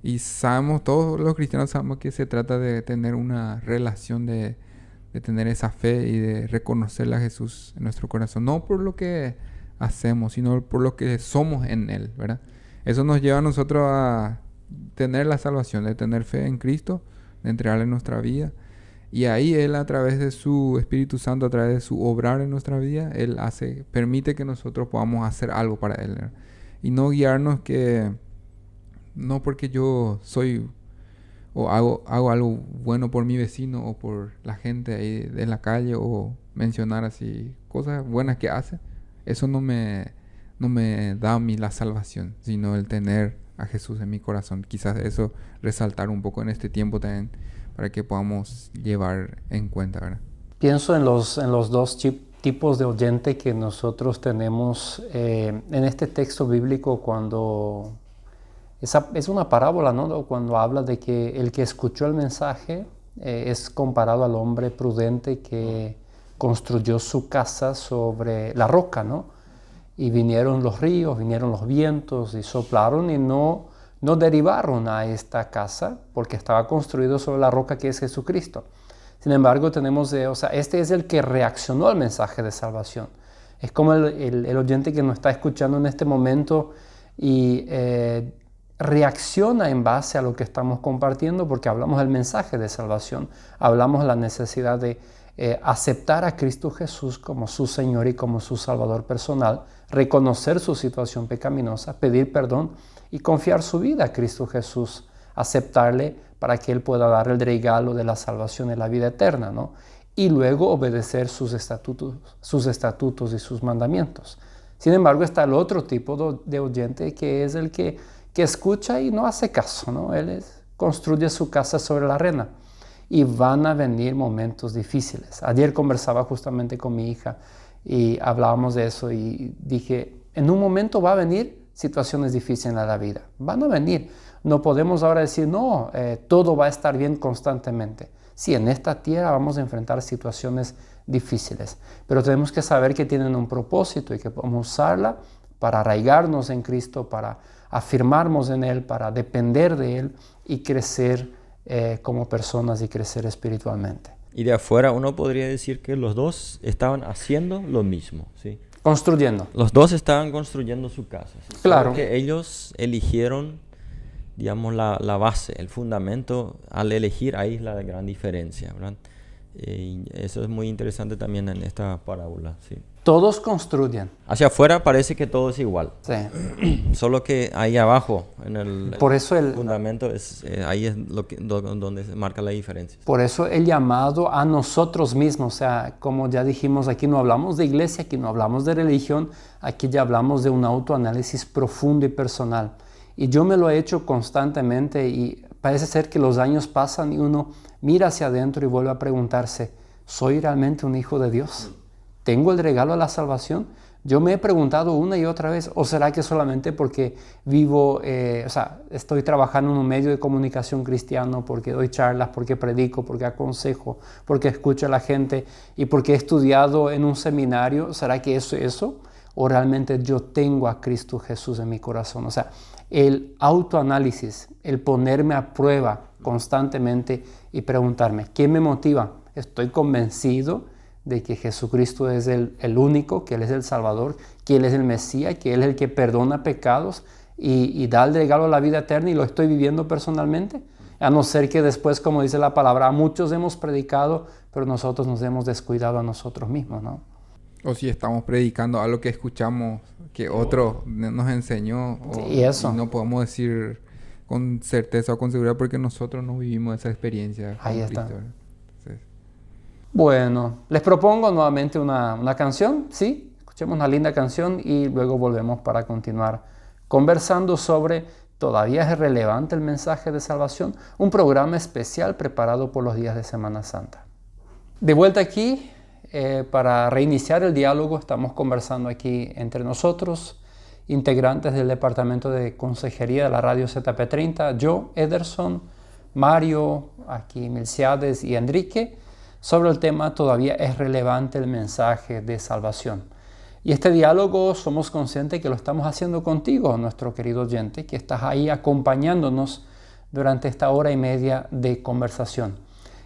Y sabemos, todos los cristianos sabemos que se trata de tener una relación, de tener esa fe y de reconocerle a Jesús en nuestro corazón. No por lo que hacemos, sino por lo que somos en Él, ¿verdad? Eso nos lleva a nosotros a tener la salvación, de tener fe en Cristo, de entregarle nuestra vida. Y ahí Él, a través de su Espíritu Santo, a través de su obrar en nuestra vida, Él permite que nosotros podamos hacer algo para Él, ¿verdad? Y no guiarnos no porque yo soy o hago algo bueno por mi vecino o por la gente ahí de la calle, o mencionar así cosas buenas que hace. Eso no me da a mí la salvación, sino el tener a Jesús en mi corazón. Quizás eso resaltar un poco en este tiempo también, para que podamos llevar en cuenta, ¿verdad? Pienso en los dos tipos de oyente que nosotros tenemos en este texto bíblico, cuando es una parábola, ¿no? Cuando habla de que el que escuchó el mensaje es comparado al hombre prudente que construyó su casa sobre la roca, ¿no? Y vinieron los ríos, vinieron los vientos y soplaron y no derribaron a esta casa porque estaba construido sobre la roca que es Jesucristo. Sin embargo, este es el que reaccionó al mensaje de salvación. Es como el oyente que nos está escuchando en este momento y reacciona en base a lo que estamos compartiendo, porque hablamos del mensaje de salvación, hablamos de la necesidad de aceptar a Cristo Jesús como su Señor y como su Salvador personal, reconocer su situación pecaminosa, pedir perdón y confiar su vida a Cristo Jesús, aceptarle para que Él pueda dar el regalo de la salvación y la vida eterna, ¿no? Y luego obedecer sus estatutos y sus mandamientos. Sin embargo, está el otro tipo de oyente, que es el que escucha y no hace caso, ¿no? Él construye su casa sobre la arena. Y van a venir momentos difíciles. Ayer conversaba justamente con mi hija y hablábamos de eso y dije, en un momento va a venir situaciones difíciles en la vida. Van a venir. No podemos ahora decir, no, todo va a estar bien constantemente. Sí, en esta tierra vamos a enfrentar situaciones difíciles, pero tenemos que saber que tienen un propósito y que podemos usarla para arraigarnos en Cristo, para afirmarnos en Él, para depender de Él y crecer como personas y crecer espiritualmente. Y de afuera uno podría decir que los dos estaban haciendo lo mismo, ¿sí? Construyendo. Los dos estaban construyendo su casa, ¿sí? Claro. Porque ellos eligieron, digamos, la base, el fundamento. Al elegir, ahí es la gran diferencia, ¿verdad? Y eso es muy interesante también en esta parábola, ¿sí? Todos construyen. Hacia afuera parece que todo es igual. Sí. Solo que ahí abajo, en el fundamento, ahí es donde se marca la diferencia. Por eso el llamado a nosotros mismos, o sea, como ya dijimos, aquí no hablamos de iglesia, aquí no hablamos de religión, aquí ya hablamos de un autoanálisis profundo y personal. Y yo me lo he hecho constantemente y parece ser que los años pasan y uno mira hacia adentro y vuelve a preguntarse, ¿soy realmente un hijo de Dios? ¿Tengo el regalo de la salvación? Yo me he preguntado una y otra vez, ¿o será que solamente porque vivo, estoy trabajando en un medio de comunicación cristiano, porque doy charlas, porque predico, porque aconsejo, porque escucho a la gente y porque he estudiado en un seminario? ¿Será que eso? ¿O realmente yo tengo a Cristo Jesús en mi corazón? O sea, el autoanálisis, el ponerme a prueba constantemente y preguntarme, ¿qué me motiva? ¿Estoy convencido de que Jesucristo es el único, que Él es el Salvador, que Él es el Mesías, que Él es el que perdona pecados y da el regalo a la vida eterna, y lo estoy viviendo personalmente? A no ser que después, como dice la palabra, a muchos hemos predicado, pero nosotros nos hemos descuidado a nosotros mismos, ¿no? O si estamos predicando algo que escuchamos que otro nos enseñó, y eso. Y no podemos decir con certeza o con seguridad porque nosotros no vivimos esa experiencia. Ahí está. Cristo. Bueno, les propongo nuevamente una canción, ¿sí? Escuchemos una linda canción y luego volvemos para continuar conversando sobre ¿todavía es relevante el mensaje de salvación? Un programa especial preparado por los días de Semana Santa. De vuelta aquí, para reiniciar el diálogo, estamos conversando aquí entre nosotros, integrantes del Departamento de Consejería de la Radio ZP30, yo, Ederson, Mario, aquí Milciades y Enrique, sobre el tema ¿todavía es relevante el mensaje de salvación? Y este diálogo somos conscientes que lo estamos haciendo contigo, nuestro querido oyente, que estás ahí acompañándonos durante esta hora y media de conversación.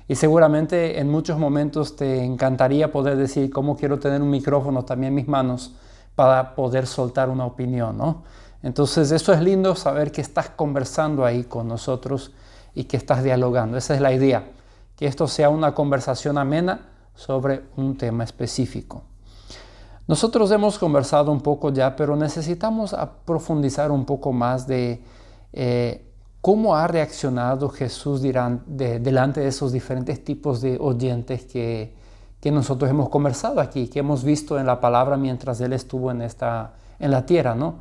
Y seguramente en muchos momentos te encantaría poder decir cómo quiero tener un micrófono también en mis manos para poder soltar una opinión, ¿no? Entonces eso es lindo, saber que estás conversando ahí con nosotros y que estás dialogando. Esa es la idea, que esto sea una conversación amena sobre un tema específico. Nosotros hemos conversado un poco ya, pero necesitamos profundizar un poco más de cómo ha reaccionado Jesús delante de esos diferentes tipos de oyentes que nosotros hemos conversado aquí, que hemos visto en la palabra mientras Él estuvo en la tierra, ¿no?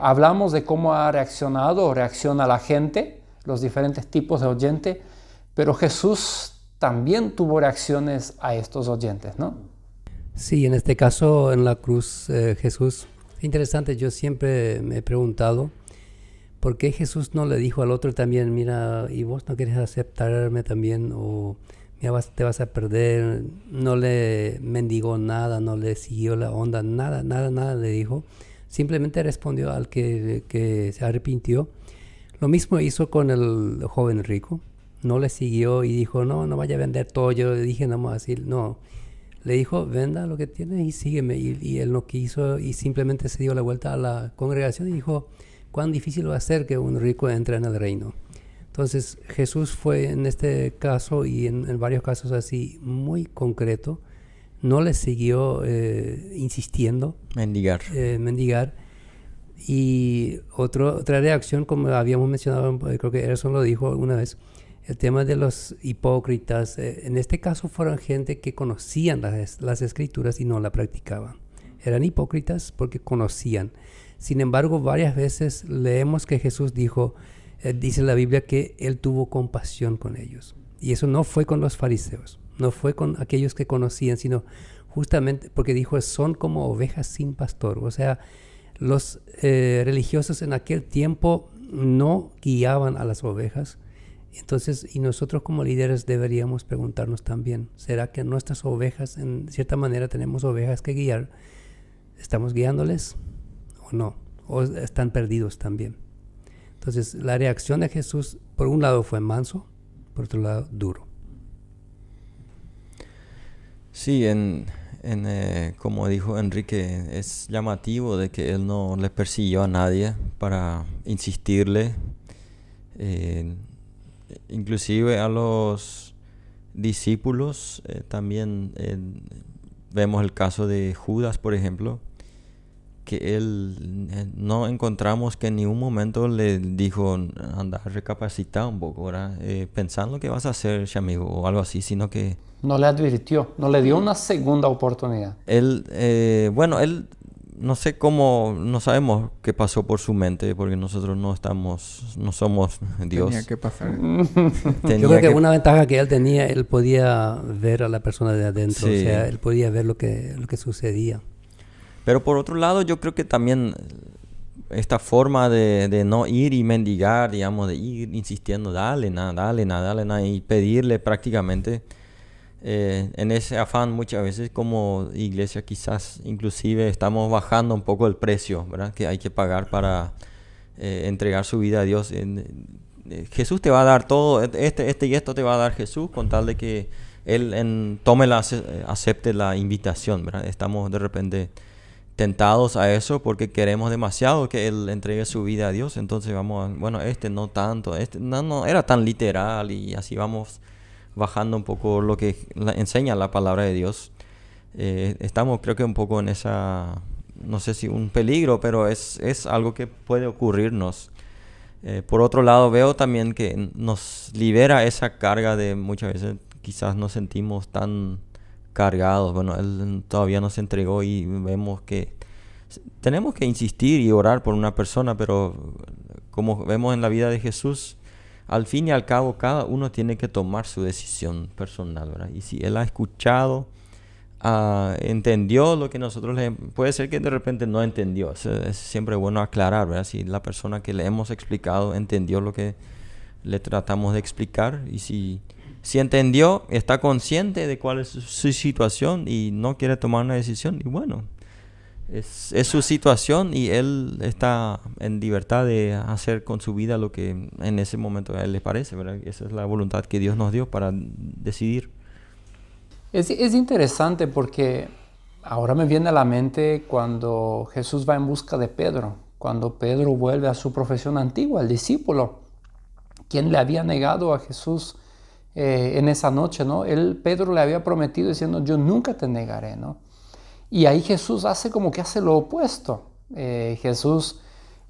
Hablamos de cómo ha reaccionado o reacciona la gente, los diferentes tipos de oyentes, pero Jesús también tuvo reacciones a estos oyentes, ¿no? Sí, en este caso, en la cruz, Jesús, interesante, yo siempre me he preguntado, ¿por qué Jesús no le dijo al otro también, mira, y vos no querés aceptarme también, o mira, te vas a perder? No le mendigó nada, no le siguió la onda, nada le dijo. Simplemente respondió al que se arrepintió. Lo mismo hizo con el joven rico. No le siguió y dijo, no vaya a vender todo. Yo le dije, no, así, no. Le dijo, venda lo que tiene y sígueme. Y él no quiso y simplemente se dio la vuelta a la congregación y dijo, cuán difícil va a ser que un rico entre en el reino. Entonces Jesús fue en este caso y en varios casos así muy concreto. No le siguió insistiendo. Mendigar. Y otra reacción, como habíamos mencionado, creo que Ederson lo dijo una vez, el tema de los hipócritas. En este caso fueron gente que conocían las escrituras y no la practicaban. Eran hipócritas porque conocían. Sin embargo, varias veces leemos que Jesús dijo, dice la Biblia, que Él tuvo compasión con ellos. Y eso no fue con los fariseos, no fue con aquellos que conocían, sino justamente porque dijo, son como ovejas sin pastor. O sea, los religiosos en aquel tiempo no guiaban a las ovejas. Entonces, y nosotros como líderes deberíamos preguntarnos también, ¿será que nuestras ovejas, en cierta manera tenemos ovejas que guiar? ¿Estamos guiándoles o no? ¿O están perdidos también? Entonces, la reacción de Jesús, por un lado fue manso, por otro lado duro. Sí, como dijo Enrique, es llamativo de que Él no le persiguió a nadie para insistirle. Inclusive a los discípulos también vemos el caso de Judas, por ejemplo, que él no encontramos que en ningún momento le dijo, anda, recapacita un poco, ¿verdad? Pensando que vas a hacer, amigo, o algo así, sino que... No le advirtió, no le dio una segunda oportunidad. Él no sé cómo, no sabemos qué pasó por su mente, porque nosotros no somos Dios. Tenía que pasar. Yo creo que una ventaja que él tenía, él podía ver a la persona de adentro, sí. O sea, él podía ver lo que sucedía. Pero por otro lado, yo creo que también esta forma de no ir y mendigar, digamos, de ir insistiendo, dale, nada, y pedirle prácticamente, en ese afán muchas veces como iglesia quizás inclusive estamos bajando un poco el precio, ¿verdad? Que hay que pagar para entregar su vida a Dios. Jesús te va a dar todo, este y esto te va a dar Jesús, con tal de que Él acepte la invitación, ¿verdad? Estamos de repente tentados a eso porque queremos demasiado que Él entregue su vida a Dios. Entonces bueno, no tanto, no era tan literal, y así vamos bajando un poco lo que enseña la palabra de Dios. Estamos, creo que un poco en esa, no sé si un peligro, pero es algo que puede ocurrirnos. Por otro lado, veo también que nos libera esa carga de muchas veces quizás nos sentimos tan cargados. Bueno, Él todavía nos entregó y vemos que tenemos que insistir y orar por una persona, pero como vemos en la vida de Jesús, al fin y al cabo cada uno tiene que tomar su decisión personal, ¿verdad? Y si Él ha escuchado, entendió lo que nosotros puede ser que de repente no entendió. Es siempre bueno aclarar, ¿verdad? Si la persona que le hemos explicado entendió lo que le tratamos de explicar, y si entendió, está consciente de cuál es su situación y no quiere tomar una decisión, y bueno, es su situación y él está en libertad de hacer con su vida lo que en ese momento a él le parece, ¿verdad? Esa es la voluntad que Dios nos dio para decidir. Es interesante porque ahora me viene a la mente cuando Jesús va en busca de Pedro, cuando Pedro vuelve a su profesión antigua, el discípulo, quien le había negado a Jesús en esa noche, ¿no? Pedro le había prometido diciendo, yo nunca te negaré, ¿no? Y ahí Jesús hace lo opuesto. Jesús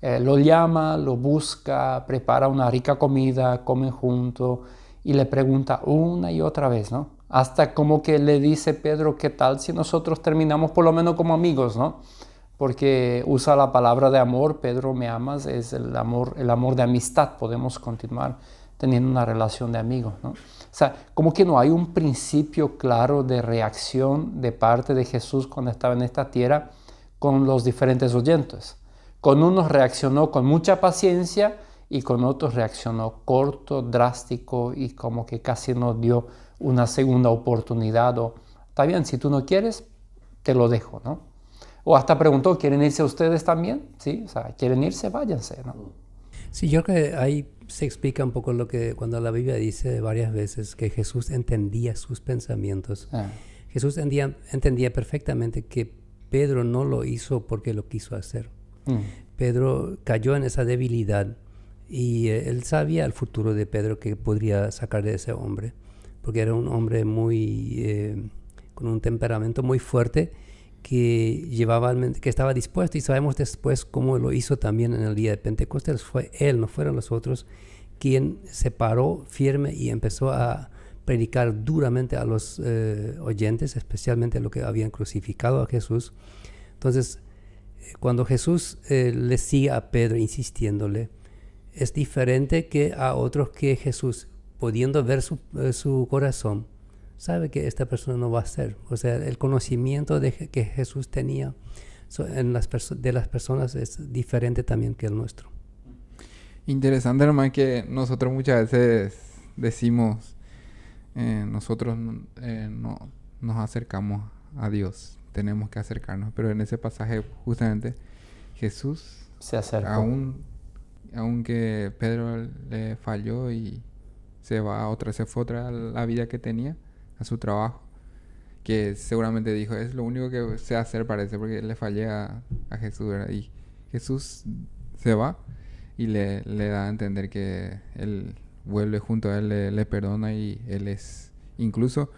lo llama, lo busca, prepara una rica comida, comen juntos y le pregunta una y otra vez, ¿no? Hasta como que le dice Pedro, ¿qué tal si nosotros terminamos por lo menos como amigos, ¿no? Porque usa la palabra de amor, Pedro, me amas, es el amor de amistad, podemos continuar teniendo una relación de amigos, ¿no? O sea, como que no hay un principio claro de reacción de parte de Jesús cuando estaba en esta tierra con los diferentes oyentes. Con unos reaccionó con mucha paciencia y con otros reaccionó corto, drástico y como que casi no dio una segunda oportunidad. O, está bien, si tú no quieres, te lo dejo, ¿no? O hasta preguntó, ¿quieren irse ustedes también? Sí, o sea, ¿quieren irse? Váyanse, ¿no? Sí, yo creo que ahí se explica un poco lo que cuando la Biblia dice varias veces que Jesús entendía sus pensamientos. Jesús entendía perfectamente que Pedro no lo hizo porque lo quiso hacer. Pedro cayó en esa debilidad y él sabía el futuro de Pedro que podría sacar de ese hombre, porque era un hombre con un temperamento muy fuerte que estaba dispuesto, y sabemos después cómo lo hizo también en el día de Pentecostés. Fue él, no fueron los otros, quien se paró firme y empezó a predicar duramente a los oyentes, especialmente a los que habían crucificado a Jesús. Entonces, cuando Jesús le sigue a Pedro insistiéndole, es diferente que a otros que Jesús, pudiendo ver su corazón, sabe que esta persona no va a ser. O sea, el conocimiento que Jesús tenía de las personas es diferente también que el nuestro. Interesante, hermano, que nosotros muchas veces decimos, nosotros no nos acercamos a Dios, tenemos que acercarnos. Pero en ese pasaje justamente Jesús se acercó. Aunque Pedro le falló y se fue otra la vida que tenía, a su trabajo, que seguramente dijo, es lo único que sé hacer, parece, porque le fallé a Jesús, ¿verdad? Y Jesús se va y le da a entender que él vuelve junto a él, le perdona, y él es, incluso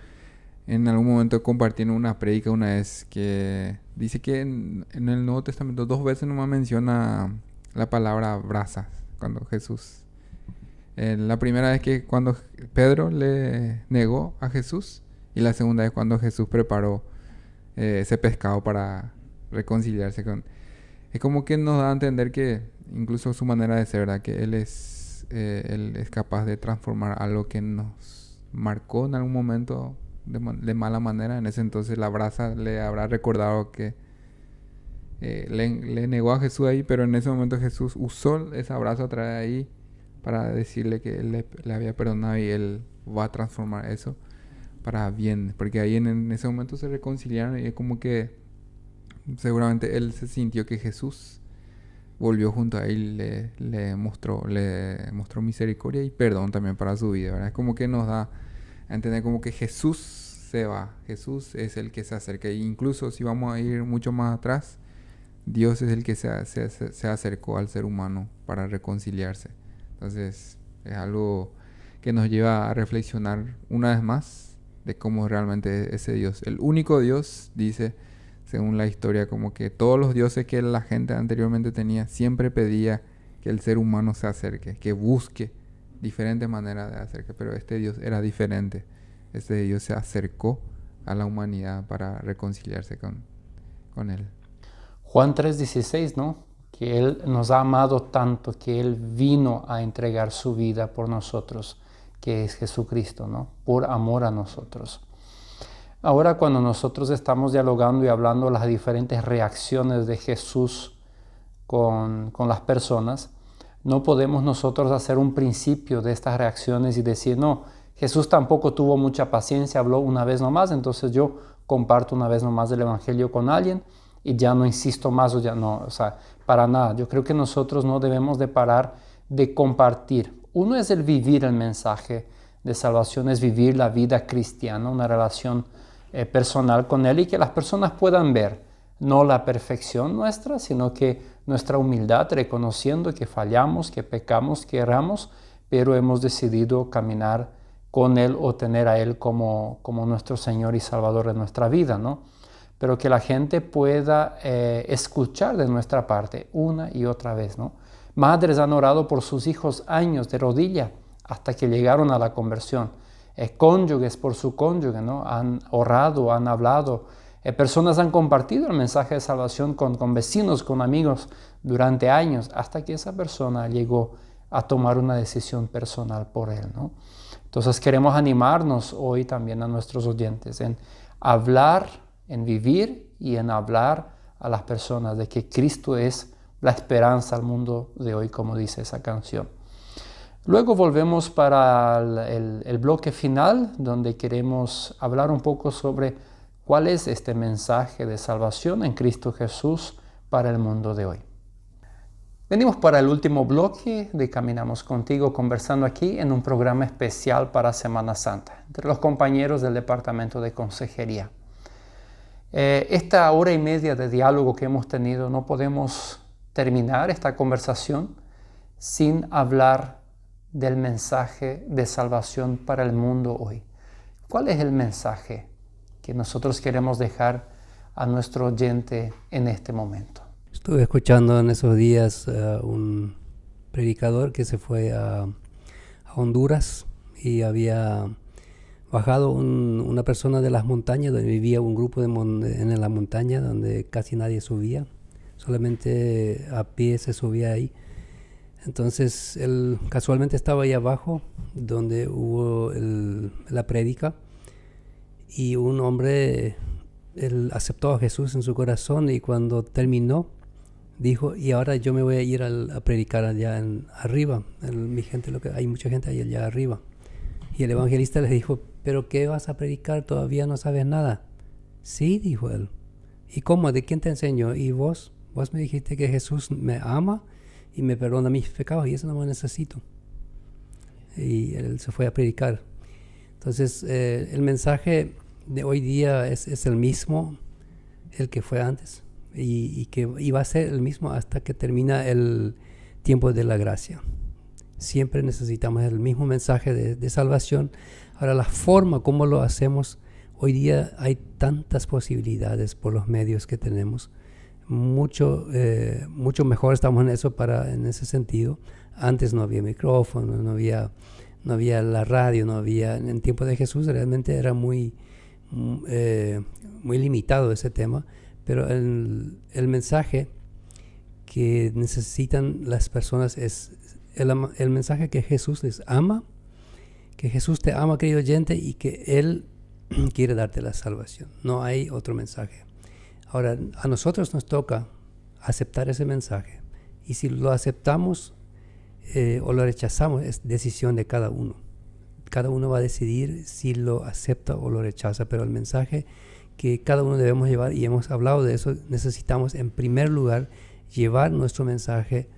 en algún momento compartiendo una prédica una vez, que dice que en el Nuevo Testamento 2 veces nomás menciona la palabra brasas, cuando Jesús... la primera vez que cuando Pedro le negó a Jesús, y la segunda vez cuando Jesús preparó ese pescado para reconciliarse con... Es como que nos da a entender que incluso su manera de ser, ¿verdad? Que Él es capaz de transformar algo que nos marcó en algún momento de mala manera. En ese entonces la brasa le habrá recordado que le negó a Jesús ahí, pero en ese momento Jesús usó ese abrazo a través de ahí para decirle que él le había perdonado y él va a transformar eso para bien, porque ahí en ese momento se reconciliaron y es como que seguramente él se sintió que Jesús volvió junto a él, le mostró misericordia y perdón también para su vida, ¿verdad? Es como que nos da a entender como que Jesús se va, Jesús es el que se acerca, e incluso si vamos a ir mucho más atrás, Dios es el que se acercó al ser humano para reconciliarse. Entonces es algo que nos lleva a reflexionar una vez más de cómo realmente ese Dios, el único Dios, dice según la historia, como que todos los dioses que la gente anteriormente tenía siempre pedía que el ser humano se acerque, que busque diferentes maneras de acercar, pero este Dios era diferente. Este Dios se acercó a la humanidad para reconciliarse con él. Juan 3:16, ¿no? Que Él nos ha amado tanto que Él vino a entregar su vida por nosotros, que es Jesucristo, ¿no? Por amor a nosotros. Ahora, cuando nosotros estamos dialogando y hablando las diferentes reacciones de Jesús con las personas, no podemos nosotros hacer un principio de estas reacciones y decir, no, Jesús tampoco tuvo mucha paciencia, habló una vez nomás, entonces yo comparto una vez nomás el Evangelio con alguien y ya no insisto más o ya no, o sea, para nada. Yo creo que nosotros no debemos de parar de compartir. Uno es el vivir el mensaje de salvación, es vivir la vida cristiana, una relación personal con Él y que las personas puedan ver no la perfección nuestra, sino que nuestra humildad, reconociendo que fallamos, que pecamos, que erramos, pero hemos decidido caminar con Él o tener a Él como nuestro Señor y Salvador de nuestra vida, ¿no? Pero que la gente pueda escuchar de nuestra parte una y otra vez, ¿no? Madres han orado por sus hijos años de rodilla hasta que llegaron a la conversión. Cónyuges por su cónyuge, ¿no? Han orado, han hablado. Personas han compartido el mensaje de salvación con vecinos, con amigos durante años, hasta que esa persona llegó a tomar una decisión personal por Él, ¿no? Entonces queremos animarnos hoy también a nuestros oyentes en hablar, en vivir y en hablar a las personas de que Cristo es la esperanza al mundo de hoy, como dice esa canción. Luego volvemos para el bloque final, donde queremos hablar un poco sobre cuál es este mensaje de salvación en Cristo Jesús para el mundo de hoy. Venimos para el último bloque de Caminamos Contigo, conversando aquí en un programa especial para Semana Santa, entre los compañeros del Departamento de Consejería. Esta hora y media de diálogo que hemos tenido, no podemos terminar esta conversación sin hablar del mensaje de salvación para el mundo hoy. ¿Cuál es el mensaje que nosotros queremos dejar a nuestro oyente en este momento? Estuve escuchando en esos días un predicador que se fue a Honduras y había bajado una persona de las montañas, donde vivía un grupo en la montaña donde casi nadie subía, solamente a pie se subía ahí. Entonces él casualmente estaba ahí abajo donde hubo la prédica y un hombre, él aceptó a Jesús en su corazón y cuando terminó dijo, y ahora yo me voy a ir a predicar allá arriba, mi gente, hay mucha gente ahí allá arriba. Y el evangelista le dijo, ¿pero qué vas a predicar? Todavía no sabes nada. Sí, dijo él. ¿Y cómo? ¿De quién te enseñó? ¿Y vos? Vos me dijiste que Jesús me ama y me perdona mis pecados y eso no me necesito. Y él se fue a predicar. Entonces el mensaje de hoy día es el mismo, el que fue antes y que iba a ser el mismo hasta que termina el tiempo de la gracia. Siempre necesitamos el mismo mensaje de salvación. Ahora la forma como lo hacemos, hoy día hay tantas posibilidades por los medios que tenemos. Mucho mejor estamos en eso en ese sentido. Antes no había micrófono, no había la radio, en tiempo de Jesús realmente era muy limitado ese tema, pero el mensaje que necesitan las personas es el mensaje que Jesús les ama, que Jesús te ama, querido oyente, y que Él quiere darte la salvación. No hay otro mensaje. Ahora, a nosotros nos toca aceptar ese mensaje. Y si lo aceptamos o lo rechazamos, es decisión de cada uno. Cada uno va a decidir si lo acepta o lo rechaza, pero el mensaje que cada uno debemos llevar, y hemos hablado de eso, necesitamos en primer lugar llevar nuestro mensaje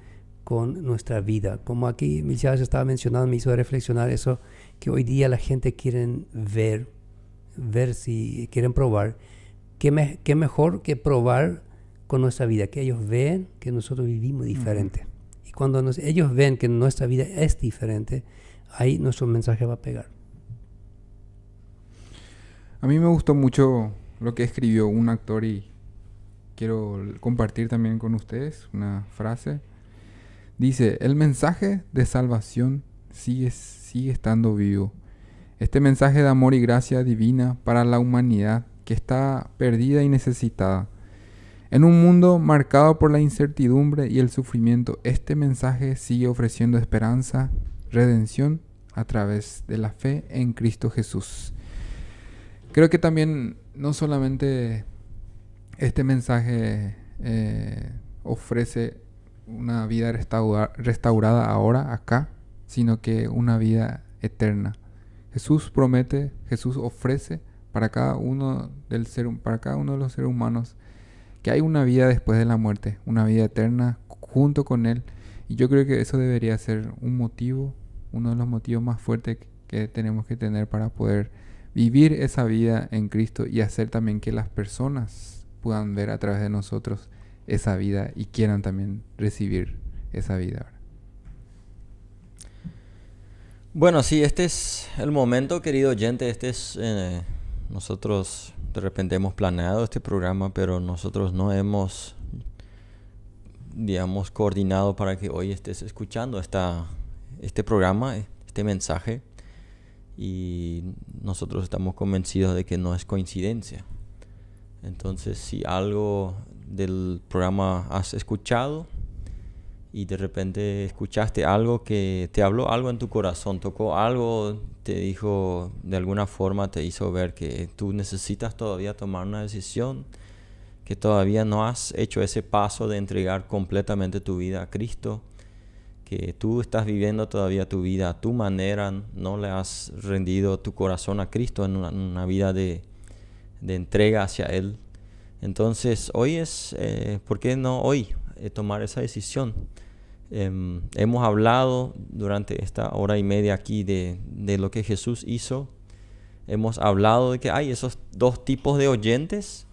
con nuestra vida. Como aquí Michelle estaba mencionando, me hizo reflexionar eso, que hoy día la gente quiere ver si quieren probar. ¿Qué mejor que probar con nuestra vida? Que ellos vean que nosotros vivimos diferente. Y cuando ellos ven que nuestra vida es diferente, ahí nuestro mensaje va a pegar. A mí me gustó mucho lo que escribió un actor y quiero compartir también con ustedes una frase. Dice: el mensaje de salvación sigue estando vivo. Este mensaje de amor y gracia divina para la humanidad que está perdida y necesitada. En un mundo marcado por la incertidumbre y el sufrimiento, este mensaje sigue ofreciendo esperanza, redención a través de la fe en Cristo Jesús. Creo que también no solamente este mensaje ofrece una vida restaurada ahora, acá, sino que una vida eterna. Jesús promete, Jesús ofrece para cada uno de los seres humanos que hay una vida después de la muerte, una vida eterna junto con Él. Y yo creo que eso debería ser uno de los motivos más fuertes que tenemos que tener para poder vivir esa vida en Cristo y hacer también que las personas puedan ver a través de nosotros esa vida y quieran también recibir esa vida. Bueno, sí, este es el momento, querido oyente. Nosotros de repente hemos planeado este programa, pero nosotros no hemos, coordinado para que hoy estés escuchando este programa, este mensaje. Y nosotros estamos convencidos de que no es coincidencia. Entonces, si algo del programa has escuchado y de repente escuchaste algo que te habló algo en tu corazón, tocó algo, te dijo de alguna forma, te hizo ver que tú necesitas todavía tomar una decisión, que todavía no has hecho ese paso de entregar completamente tu vida a Cristo, que tú estás viviendo todavía tu vida a tu manera, no le has rendido tu corazón a Cristo en una vida de entrega hacia Él. Entonces hoy ¿por qué no hoy tomar esa decisión? Hemos hablado durante esta hora y media aquí de lo que Jesús hizo. Hemos hablado de que hay esos dos tipos de oyentes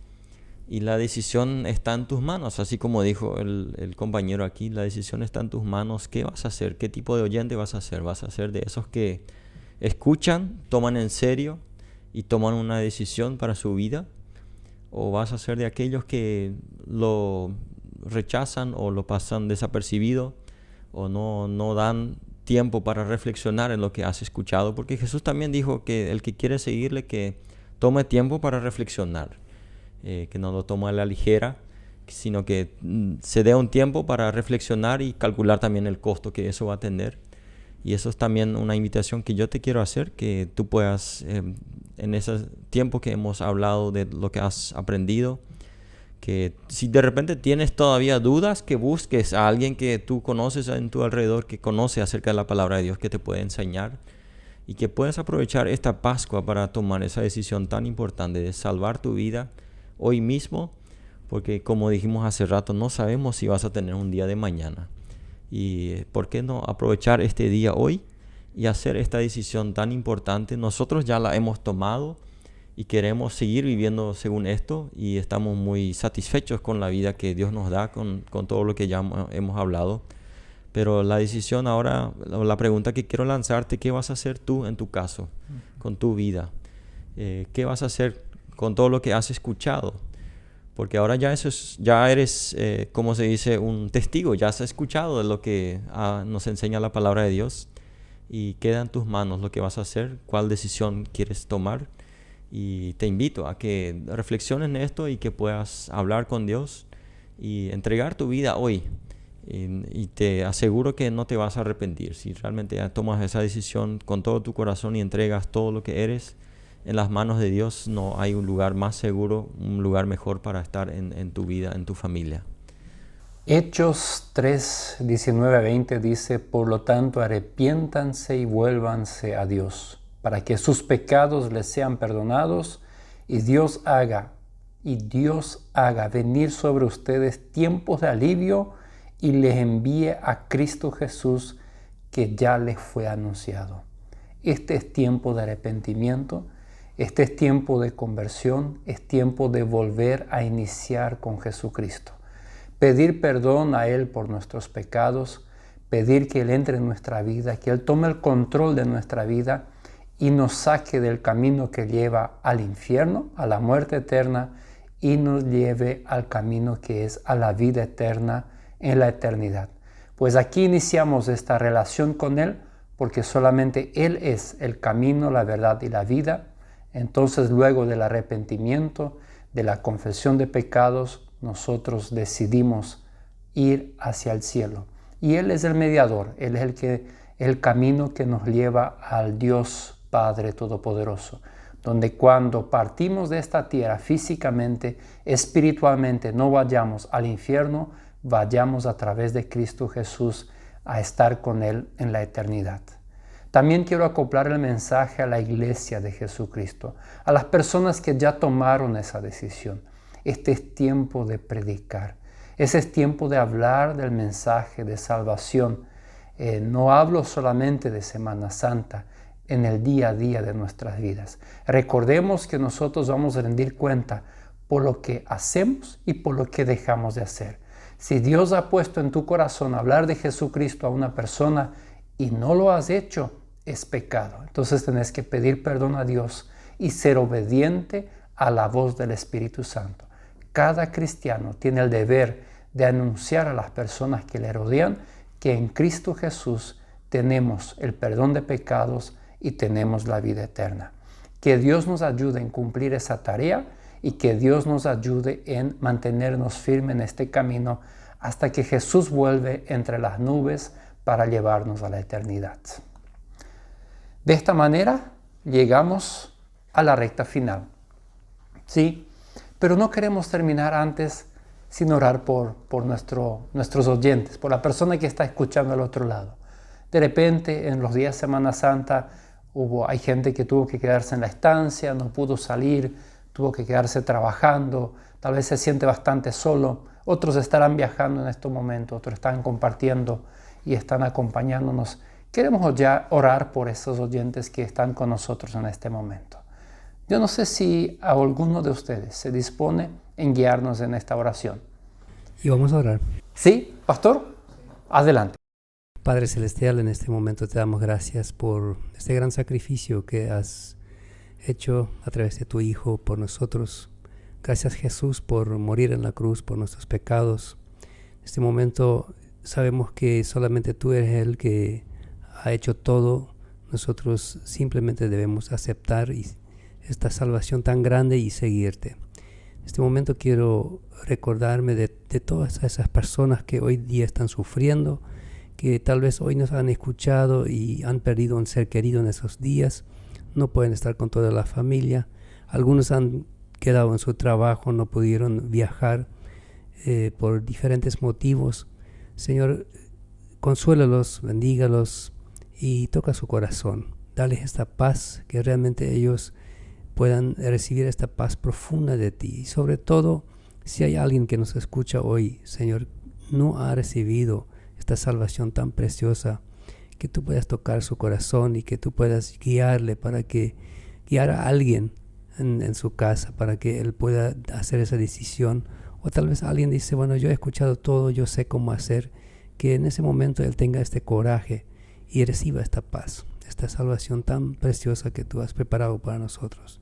y la decisión está en tus manos. Así como dijo el compañero aquí, la decisión está en tus manos. ¿Qué vas a hacer? ¿Qué tipo de oyente vas a ser? ¿Vas a ser de esos que escuchan, toman en serio y toman una decisión para su vida? ¿O vas a ser de aquellos que lo rechazan o lo pasan desapercibido o no dan tiempo para reflexionar en lo que has escuchado? Porque Jesús también dijo que el que quiere seguirle, que tome tiempo para reflexionar, que no lo tome a la ligera, sino que se dé un tiempo para reflexionar y calcular también el costo que eso va a tener. Y eso es también una invitación que yo te quiero hacer, que tú puedas, en ese tiempo que hemos hablado de lo que has aprendido, que si de repente tienes todavía dudas, que busques a alguien que tú conoces en tu alrededor, que conoce acerca de la palabra de Dios, que te puede enseñar, y que puedas aprovechar esta Pascua para tomar esa decisión tan importante de salvar tu vida hoy mismo, porque como dijimos hace rato, no sabemos si vas a tener un día de mañana. Y ¿por qué no aprovechar este día hoy y hacer esta decisión tan importante? Nosotros ya la hemos tomado y queremos seguir viviendo según esto, y estamos muy satisfechos con la vida que Dios nos da, con todo lo que ya hemos hablado. Pero la decisión ahora, la pregunta que quiero lanzarte: ¿qué vas a hacer tú en tu caso, con tu vida? ¿Qué vas a hacer con todo lo que has escuchado? Porque ahora ya eres, como se dice, un testigo. Ya has escuchado de lo que nos enseña la palabra de Dios, y queda en tus manos lo que vas a hacer, cuál decisión quieres tomar. Y te invito a que reflexiones en esto y que puedas hablar con Dios y entregar tu vida hoy. Y te aseguro que no te vas a arrepentir. Si realmente ya tomas esa decisión con todo tu corazón y entregas todo lo que eres en las manos de Dios, no hay un lugar más seguro, un lugar mejor para estar en tu vida, en tu familia. Hechos 3, 19 a 20 dice, por lo tanto arrepiéntanse y vuélvanse a Dios, para que sus pecados les sean perdonados y Dios haga venir sobre ustedes tiempos de alivio y les envíe a Cristo Jesús que ya les fue anunciado. Este es tiempo de arrepentimiento, este es tiempo de conversión, es tiempo de volver a iniciar con Jesucristo. Pedir perdón a Él por nuestros pecados, pedir que Él entre en nuestra vida, que Él tome el control de nuestra vida y nos saque del camino que lleva al infierno, a la muerte eterna, y nos lleve al camino que es a la vida eterna en la eternidad. Pues aquí iniciamos esta relación con Él, porque solamente Él es el camino, la verdad y la vida. Entonces, luego del arrepentimiento, de la confesión de pecados, nosotros decidimos ir hacia el cielo. Y Él es el mediador, Él es el camino que nos lleva al Dios Padre Todopoderoso, donde cuando partimos de esta tierra físicamente, espiritualmente, no vayamos al infierno, vayamos a través de Cristo Jesús a estar con Él en la eternidad. También quiero acoplar el mensaje a la iglesia de Jesucristo, a las personas que ya tomaron esa decisión. Este es tiempo de predicar, ese es tiempo de hablar del mensaje de salvación. No hablo solamente de Semana Santa, en el día a día de nuestras vidas. Recordemos que nosotros vamos a rendir cuenta por lo que hacemos y por lo que dejamos de hacer. Si Dios ha puesto en tu corazón hablar de Jesucristo a una persona y no lo has hecho, es pecado. Entonces tenés que pedir perdón a Dios y ser obediente a la voz del Espíritu Santo. Cada cristiano tiene el deber de anunciar a las personas que le rodean que en Cristo Jesús tenemos el perdón de pecados y tenemos la vida eterna. Que Dios nos ayude en cumplir esa tarea y que Dios nos ayude en mantenernos firmes en este camino hasta que Jesús vuelve entre las nubes para llevarnos a la eternidad. De esta manera llegamos a la recta final. Sí, pero no queremos terminar antes sin orar por nuestros oyentes, por la persona que está escuchando al otro lado. De repente, en los días de Semana Santa, hay gente que tuvo que quedarse en la estancia, no pudo salir, tuvo que quedarse trabajando, tal vez se siente bastante solo. Otros estarán viajando en estos momentos, otros están compartiendo y están acompañándonos. Queremos ya orar por esos oyentes que están con nosotros en este momento. Yo no sé si a alguno de ustedes se dispone en guiarnos en esta oración. Y vamos a orar. ¿Sí, pastor? Adelante. Padre Celestial, en este momento te damos gracias por este gran sacrificio que has hecho a través de tu Hijo por nosotros. Gracias, Jesús, por morir en la cruz por nuestros pecados. En este momento sabemos que solamente tú eres el que ha hecho todo. Nosotros simplemente debemos aceptar esta salvación tan grande y seguirte. En este momento quiero recordarme de todas esas personas que hoy día están sufriendo, que tal vez hoy nos han escuchado y han perdido un ser querido en esos días. No pueden estar con toda la familia. Algunos han quedado en su trabajo, no pudieron viajar por diferentes motivos. Señor, consuélalos, bendígalos y toca su corazón. Dales esta paz, que realmente ellos puedan recibir esta paz profunda de ti. Y sobre todo, si hay alguien que nos escucha hoy, Señor, no ha recibido esta salvación tan preciosa, que tú puedas tocar su corazón y que tú puedas guiarle para que guiar a alguien en su casa, para que él pueda hacer esa decisión. O tal vez alguien dice, bueno, yo he escuchado todo, yo sé cómo hacer, que en ese momento él tenga este coraje y reciba esta paz, esta salvación tan preciosa que tú has preparado para nosotros.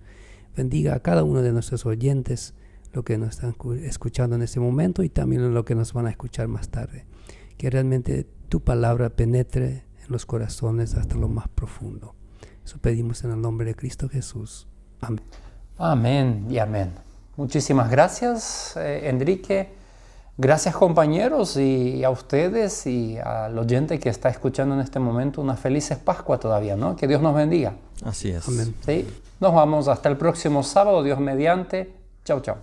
Bendiga a cada uno de nuestros oyentes, lo que nos están escuchando en este momento y también lo que nos van a escuchar más tarde. Que realmente tu palabra penetre en los corazones hasta lo más profundo. Eso pedimos en el nombre de Cristo Jesús. Amén. Amén y amén. Muchísimas gracias, Enrique. Gracias, compañeros, y a ustedes y al oyente que está escuchando en este momento, una feliz Pascua todavía, ¿no? Que Dios nos bendiga. Así es. Amén. Sí. Nos vamos hasta el próximo sábado, Dios mediante. Chau, chau.